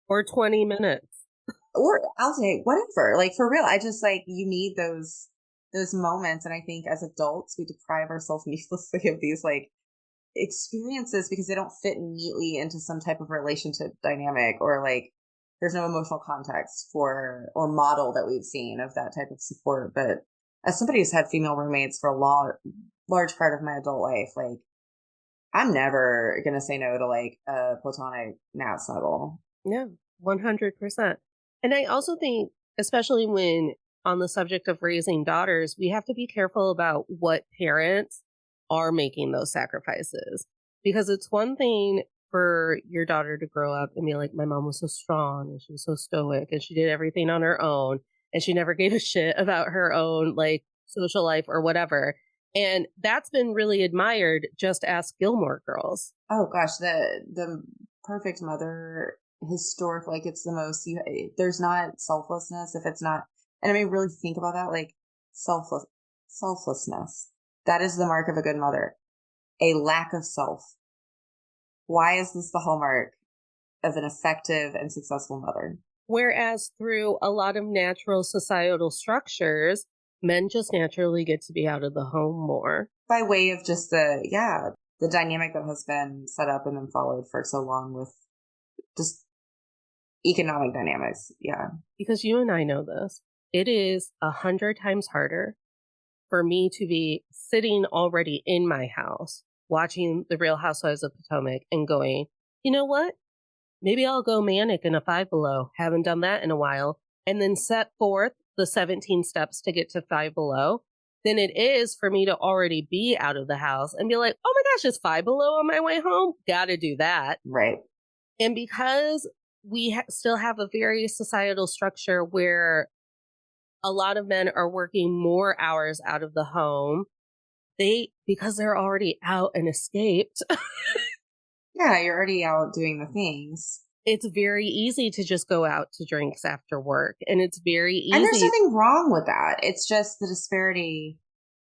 Or 20 minutes. or I'll say whatever, like for real. I just like you need those moments, and I think as adults we deprive ourselves needlessly of these like experiences because they don't fit neatly into some type of relationship dynamic, or like there's no emotional context for or model that we've seen of that type of support. But as somebody who's had female roommates for a large part of my adult life, like I'm never gonna say no to like a platonic nap snuggle. Yeah, 100%. And I also think, especially when on the subject of raising daughters, we have to be careful about what parents are making those sacrifices. Because it's one thing for your daughter to grow up and be like, my mom was so strong and she was so stoic and she did everything on her own and she never gave a shit about her own like social life or whatever. And that's been really admired. Just ask Gilmore Girls. Oh gosh, the perfect mother historic, like it's the most you there's not selflessness if it's not, and I mean really think about that, like selflessness. That is the mark of a good mother. A lack of self. Why is this the hallmark of an effective and successful mother? Whereas through a lot of natural societal structures, men just naturally get to be out of the home more By way of just the dynamic that has been set up and then followed for so long with just economic dynamics. Yeah. because you and I know this. It is 100 times harder for me to be sitting already in my house watching The Real Housewives of Potomac and going, you know what? Maybe I'll go manic in a Five Below. Haven't done that in a while. And then set forth the 17 steps to get to Five Below than it is for me to already be out of the house and be like, oh my gosh, it's Five Below on my way home. Got to do that. Right. And because we still have a very societal structure where a lot of men are working more hours out of the home, because they're already out and escaped, Yeah, you're already out doing the things. it's very easy to just go out to drinks after work. And it's very And there's easy. nothing wrong with that. It's just the disparity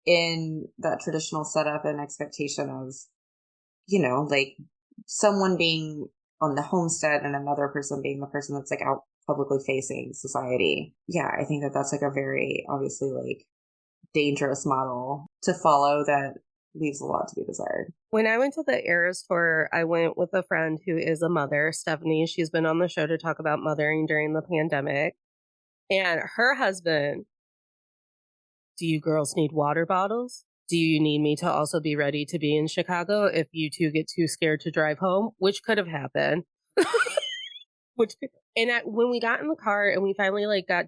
in that traditional setup and expectation of, like someone being on the homestead and another person being the person that's like out publicly facing society. Yeah, I think that that's like a very obviously like dangerous model to follow that leaves a lot to be desired. When I went to the Eras tour, I went with a friend who is a mother, Stephanie. She's been on the show to talk about mothering during the pandemic. And her husband, do you girls need water bottles? Do you need me to also be ready to be in Chicago if you two get too scared to drive home? Which could have happened. Which when we got in the car and we finally like got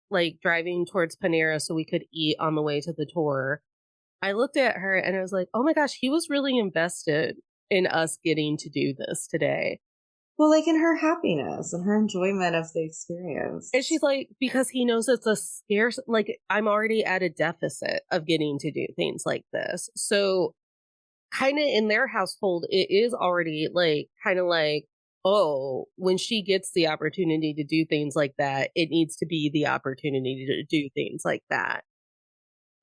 like driving towards Panera so we could eat on the way to the tour, I looked at her and I was like, oh my gosh, he was really invested in us getting to do this today. Well, like in her happiness and her enjoyment of the And experience. she's like, because he knows it's a scarce, like, I'm already at a deficit of getting to do things like this. So, kind of in their household, it is already like, kind of like, oh, when she gets the opportunity to do things like that, it needs to be the opportunity to do things like that.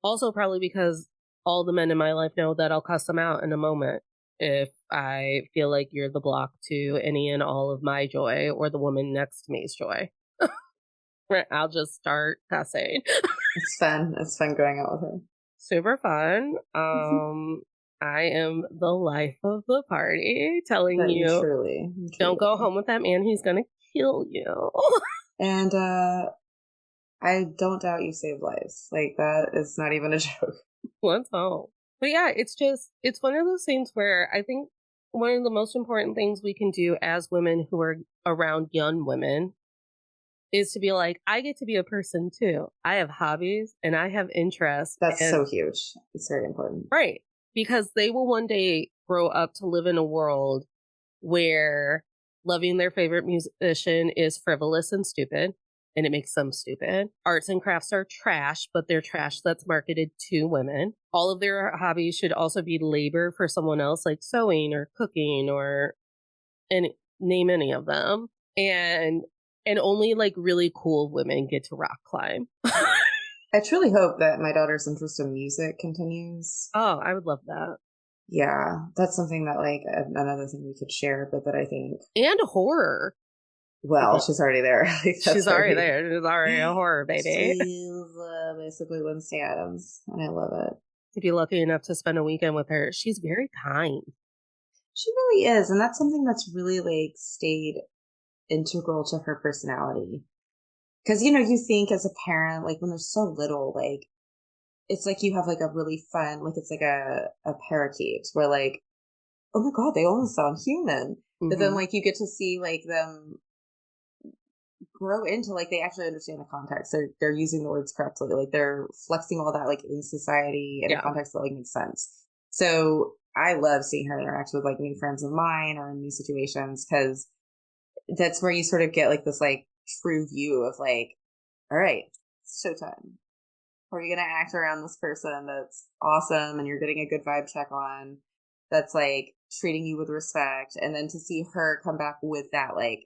Also, probably because all the men in my life know that I'll cuss them out in a moment if I feel like you're the block to any and all of my joy or the woman next to me's joy. I'll just start cussing. It's fun. It's fun going out with her. Super fun. I am the life of the party, telling But you, you don't truly go are. home with that man. He's gonna kill you. And I don't doubt you saved lives. Like that is not even a joke. Let's hope. But yeah, it's one of those things where I think one of the most important things we can do as women who are around young women is to be like, I get to be a person too. I have hobbies and I have interests. That's And so huge. It's very important. right, because they will one day grow up to live in a world where loving their favorite musician is frivolous and stupid, and it makes them stupid. Arts and crafts are trash, but they're trash that's marketed to women. All of their hobbies should also be labor for someone else, like sewing or cooking or any name any of them. And only like really cool women get to rock climb. I truly hope that my daughter's interest in music continues. Oh, I would love that. Yeah, that's something that like another thing we could share, but that I think, And horror. well, she's already there. Like She's that's already already there. She's already a horror baby. she's basically Wednesday Adams, and I love it. To be lucky enough to spend a weekend with her, she's very kind. She really is, and that's something that's really like stayed integral to her personality. Because you think as a parent, like when there's so little, like it's like you have like a really fun, like it's like a parakeet where like, oh my god, they almost sound human. But then Mm-hmm. like you get to see like them grow into like they actually understand the context. They're using the words correctly. Like they're flexing all that like in society in a Yeah. context that like makes sense. So I love seeing her interact with like new friends of mine or in new situations because that's where you sort of get like this like true view of like, all right, it's showtime. Are you gonna act around this person that's awesome and you're getting a good vibe check on that's like treating you with respect, and then to see her come back with that like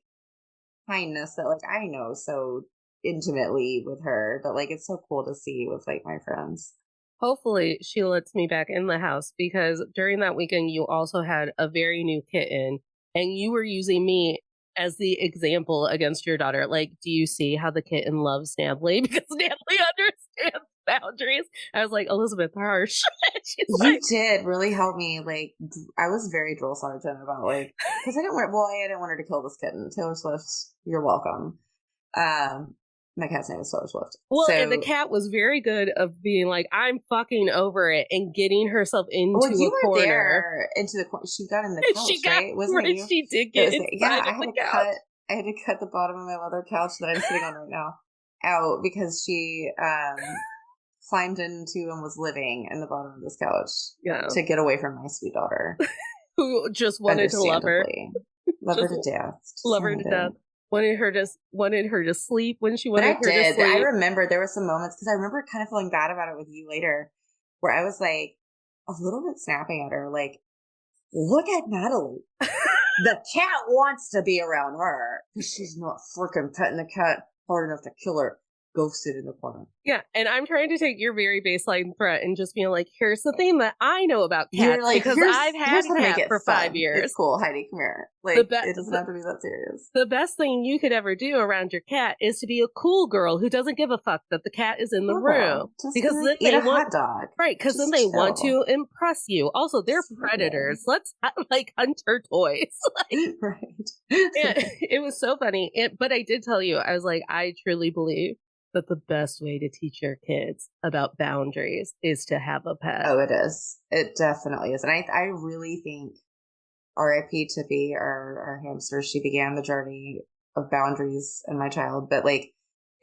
kindness that like I know so intimately with her, but like it's so cool to see with like my friends. Hopefully, she lets me back in the house because during that weekend, you also had a very new kitten and you were using me as the example against your daughter. Like, do you see how the kitten loves Natalie? Because Natalie understands boundaries. I was like, Elizabeth, harsh. She's You like, did really help me. Like I was very drill sergeant about like because I didn't want her to kill this kitten. Taylor Swift, you're welcome. Um, my cat's name is Taylor Swift. well, and the So, cat was very good of being like, I'm fucking over it and getting herself well, into you a were corner. there into the she got in the And couch, she got, right? Wasn't it right, you? she did That get was yeah. inside of the couch. I had to cut the bottom of my leather couch that I'm sitting on right now out because she climbed into and was living in the bottom of this couch Yeah. to get away from my sweet daughter. Who just wanted to love her, Understandably, love her just to death. Just love her wanted to death. to. Wanted her to sleep when she But wanted I her to did. I sleep. remember there were some moments because I remember kind of feeling bad about it with you later, where I was like a little bit snapping at her, like, "Look at Natalie. The cat wants to be around her because she's not freaking petting the cat hard enough to kill her. Go sit in the corner." Yeah, and I'm trying to take your very baseline threat and just being like, here's the thing that I know about You're cats like, because I've had here's a how to make cat it for five fun. It's years. cool, Heidi. Come here. The, Like, be- it doesn't the have to be that serious. the best thing you could ever do around your cat is to be a cool girl who doesn't give a fuck that the cat is in the Cool room girl. Just be because like, then eat they a want hot dog. right because then Just they want chill. to impress you. Also, they're Absolutely. predators. Let's like hunter toys. Like, Right. yeah, it was so funny. But I did tell you, I was like, I truly believe that the best way to teach your kids about boundaries is to have a pet. Oh, it is. It definitely is. And I really think RIP Tippy, our hamster, she began the journey of boundaries in my child, but like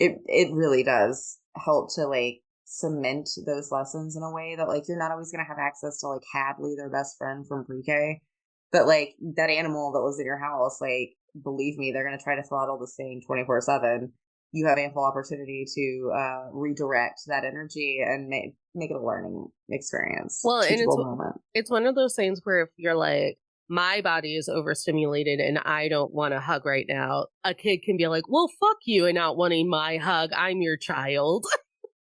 it really does help to like cement those lessons in a way that like you're not always gonna have access to like Hadley, their best friend from pre-K. But like that animal that lives in your house, like believe me, they're gonna try to throttle this thing 24/7. You have ample opportunity to redirect that energy and make it a learning experience, Well, and teachable moment. it's one of those things where if you're like, my body is overstimulated and I don't want a hug right now, a kid can be like, well, fuck you and not wanting my hug. I'm your child.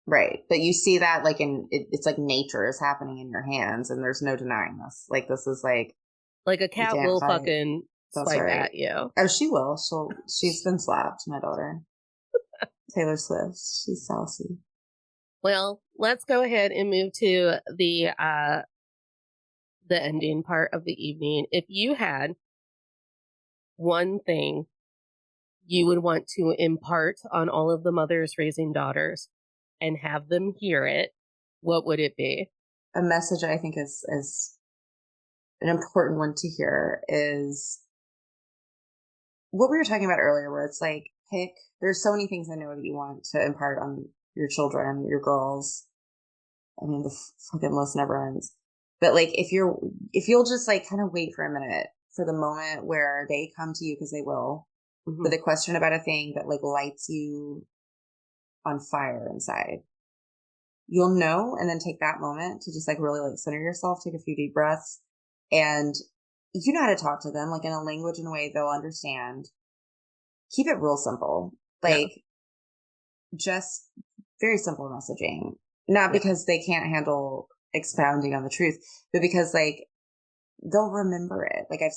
Right. But you see that like it's like nature is happening in your hands and there's no denying this. Like this is like Like a you cat can't will fight. fucking That's swipe right. at you. Oh, she will. She's been slapped, my daughter. Taylor Swift. She's saucy. Well, let's go ahead and move to the ending part of the evening. If you had one thing you would want to impart on all of the mothers raising daughters and have them hear it, what would it be? A message I think is an important one to hear is what we were talking about earlier, where it's like, there's so many things I know that you want to impart on your children, your girls. I mean, the fucking list never ends. But like, if you'll just like kind of wait for a minute for the moment where they come to you, because they will, Mm-hmm. with a question about a thing that like lights you on fire inside, you'll know, and then take that moment to just like really like center yourself, take a few deep breaths, and you know how to talk to them like in a language and a way they'll understand. Keep it real simple. Yeah. Like, just very simple messaging. Not Yeah. because they can't handle expounding on the truth, but because like they'll remember it. Like I've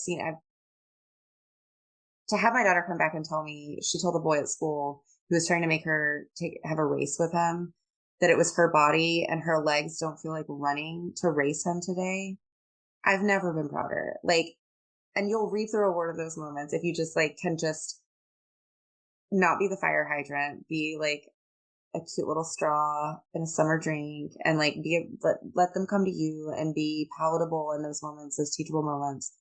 to have my daughter come back and tell me she told a boy at school who was trying to make her have a race with him that it was her body and her legs don't feel like running to race him today. I've never been prouder. Like, and you'll reap the reward of those moments if you just like can just not be the fire hydrant, be like a cute little straw in a summer drink, and like let them come to you and be palatable in those moments, those teachable moments.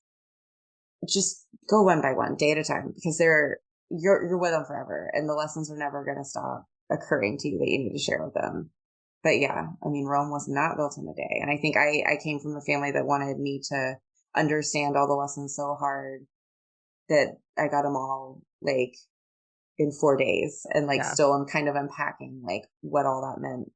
Just go one by one, day at a time, because you're with them forever, and the lessons are never going to stop occurring to you that you need to share with them. But yeah, I mean, Rome was not built in a day, and I think I came from a family that wanted me to understand all the lessons so hard that I got them all like in 4 days, and like Yeah. still I'm kind of unpacking like what all that meant,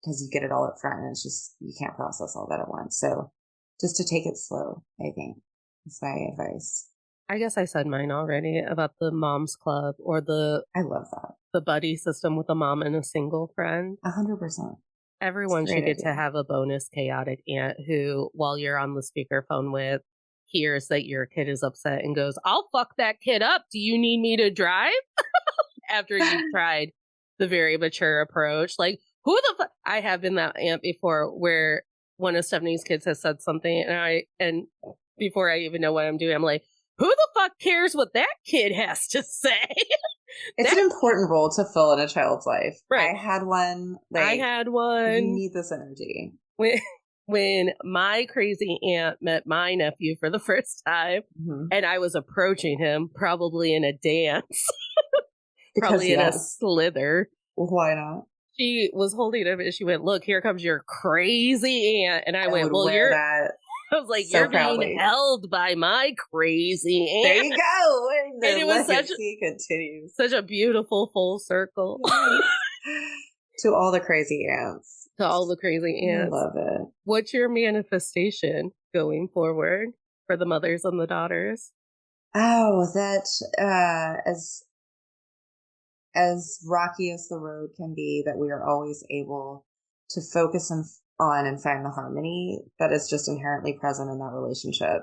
because you get it all up front and it's just you can't process all that at once. So just to take it slow, I think is my advice. I guess I said mine already about the mom's club or I love that. the buddy system with a mom and a single friend. 100%. It's a Everyone great should get to idea. have a bonus chaotic aunt who, while you're on the speakerphone with, hears that your kid is upset and goes, "I'll fuck that kid up. Do you need me to drive?" After you've tried the very mature approach. Like, who the fuck? I have been that aunt before where one of Stephanie's kids has said something and before I even know what I'm doing, I'm like, who the fuck cares what that kid has to say? It's an That important role to fill in a child's life. right. I had one, I like, had you one need this energy. when when my crazy aunt met my nephew for the first time Mm-hmm. and I was approaching him probably in a dance, Because probably in a yes, slither. why not? She was holding him and she went, "Look, here comes your crazy aunt." And I I went, would "Well, wear you're," that I was like, so "You're being proudly. held by my crazy There aunt." you go. And And the it was legacy continues. such a beautiful full circle Yes. To all the crazy ants. to all the crazy I aunts. love it. What's your manifestation going forward for the mothers and the daughters? Oh, that as rocky as the road can be, that we are always able to focus on and find the harmony that is just inherently present in that relationship,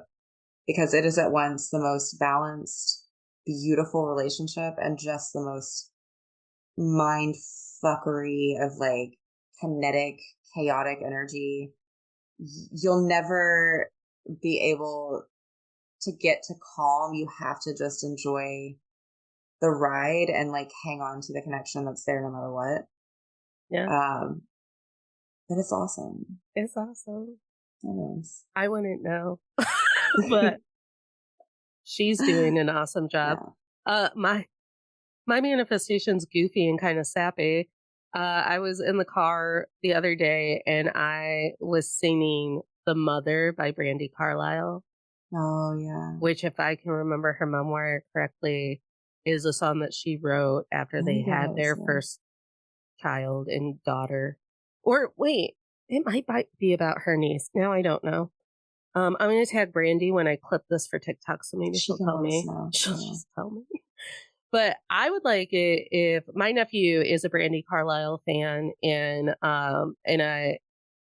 because it is at once the most balanced, beautiful relationship and just the most mind fuckery of like kinetic, chaotic energy. You'll never be able to get to calm. You have to just enjoy the ride and like hang on to the connection that's there no matter what. Yeah, Um, but it's awesome. it's awesome. It is. I wouldn't know, but she's doing an awesome job. Yeah. My manifestation's goofy and kind of sappy. I was in the car the other day and I was singing "The Mother" by Brandy Carlisle, Oh yeah. which, if I can remember her memoir correctly, is a song that she wrote after I they think it had is. their Yeah. first child and daughter. Or wait, it might be about her niece. Now I don't know. I'm going to tag Brandy when I clip this for TikTok, so maybe She she'll can tell let us me. know. She'll Yeah. just tell me. But I would like it if my nephew is a Brandy Carlisle fan, and I,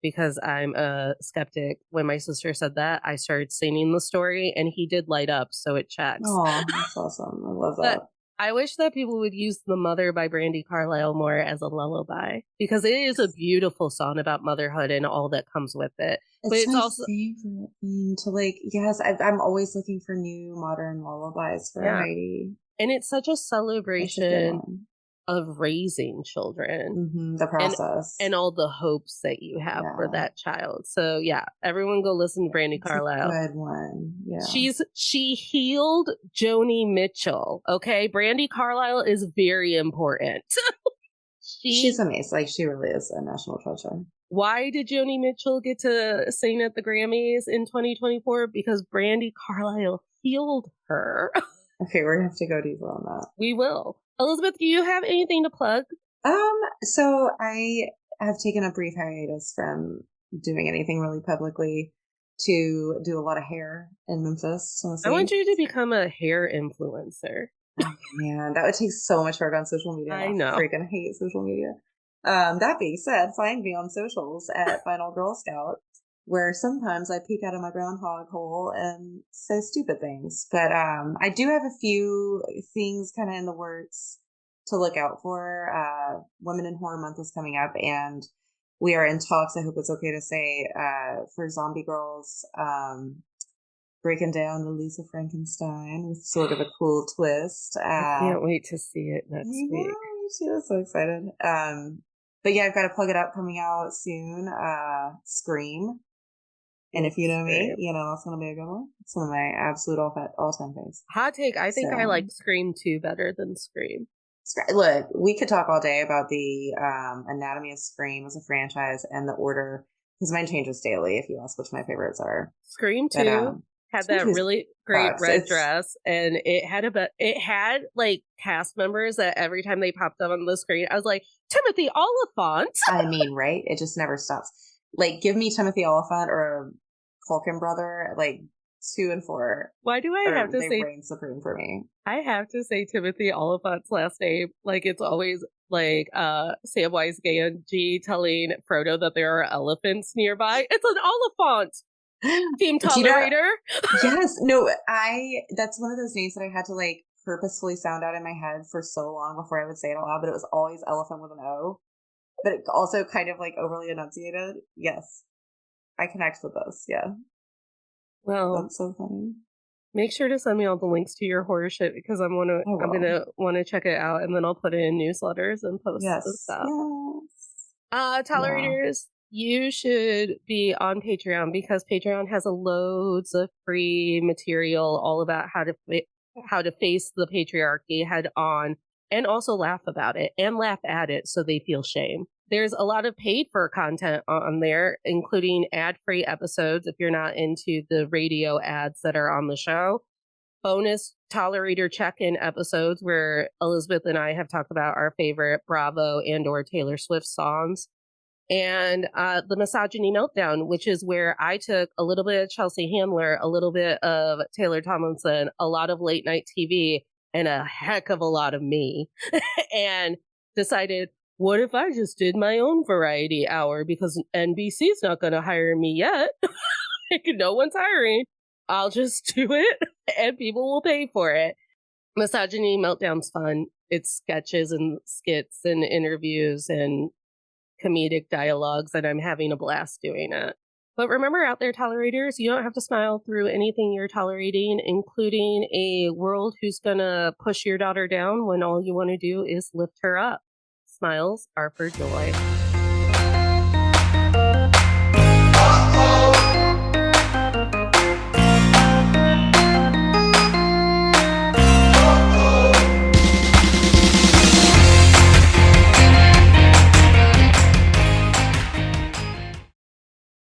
because I'm a skeptic, when my sister said that, I started singing the story, and he did light up, so it checks. Oh, that's awesome. I love But that. I wish that people would use The Mother by Brandy Carlisle more as a lullaby because it is a beautiful song about motherhood and all that comes with it. But It's it's my also, favorite thing to like. Yes, I'm always looking for new modern lullabies for yeah. Heidi. And it's such a That's a good celebration one. of raising children The and process. all the hopes that you have for Yeah, that child. So yeah, everyone go listen to Brandy it's a Carlisle. good one. Yeah, She healed Joni Mitchell. Okay. Brandy Carlisle is very important. she's she amazing. Like she really is a national treasure. Why did Joni Mitchell get to sing at the Grammys in 2024? Because Brandy Carlisle healed her. Okay, we're gonna have to go deeper on that. We will. Elizabeth, do you have anything to plug? So I have taken a brief hiatus from doing anything really publicly to do a lot of hair in Memphis, I want Tennessee. you to become a hair influencer. Oh man, that would take so much work on social media, and I I know. freaking hate social media. That being said, find me on socials at Final Girl Scout, where sometimes I peek out of my groundhog hole and say stupid things. But I do have a few things kind of in the works to look out for. Women in Horror Month is coming up, and we are in talks. I hope it's okay to say for Zombie Girls. Breaking down the Lisa Frankenstein with sort of a cool twist. I can't wait to see it I next week. know, she was so excited. But yeah, I've got to plug it up coming out soon. Scream. And if you know me, Scream. you know that's gonna be a good one. It's one of my absolute all time faves. Hot take, I think I So like Scream 2 better than Scream. look, we could talk all day about the anatomy of Scream as a franchise and the order because mine changes daily. If you ask which my favorites are, Scream but 2 had Scream that 2 really great sucks. red It's dress and it had like cast members that every time they popped up on the screen, I was like, Timothy Oliphant. I mean, right? It just never stops. Like, give me Timothy Oliphant or a Culkin brother. Like 2 and 4, Why do I have or to they say reign supreme for me. I have to say Timothy Oliphant's last name? Like it's always like Samwise Gamgee telling Frodo that there are elephants nearby. It's an Oliphant. Team Do you know? Tolerator. Yes, no. That's one of those names that I had to like purposefully sound out in my head for so long before I would say it out loud. But it was always elephant with an O. But it also kind of like overly enunciated. Yes, I connect with those. Yeah, Well, that's so funny. make sure to send me all the links to your horror shit because I I'm will. gonna want to check it out and then I'll put it in newsletters and post the Yes, stuff. yes. Yeah. Tolerators, you should be on Patreon because Patreon has a loads of free material all about how to face the patriarchy head on and also laugh about it and laugh at it so they feel shame. There's a lot of paid for content on there, including ad-free episodes if you're not into the radio ads that are on the show. Bonus Tolerator check-in episodes where Elizabeth and I have talked about our favorite Bravo and or Taylor Swift songs. And the Misogyny Meltdown, which is where I took a little bit of Chelsea Handler, a little bit of Taylor Tomlinson, a lot of late night TV, and a heck of a lot of me, and decided, what if I just did my own variety hour? Because NBC's not going to hire me yet. No one's hiring. I'll just do it and people will pay for it. Misogyny Meltdown's fun. It's sketches and skits and interviews and comedic dialogues, and I'm having a blast doing it. But remember out there, tolerators, you don't have to smile through anything you're tolerating, including a world who's gonna push your daughter down when all you want to do is lift her up. Smiles are for joy.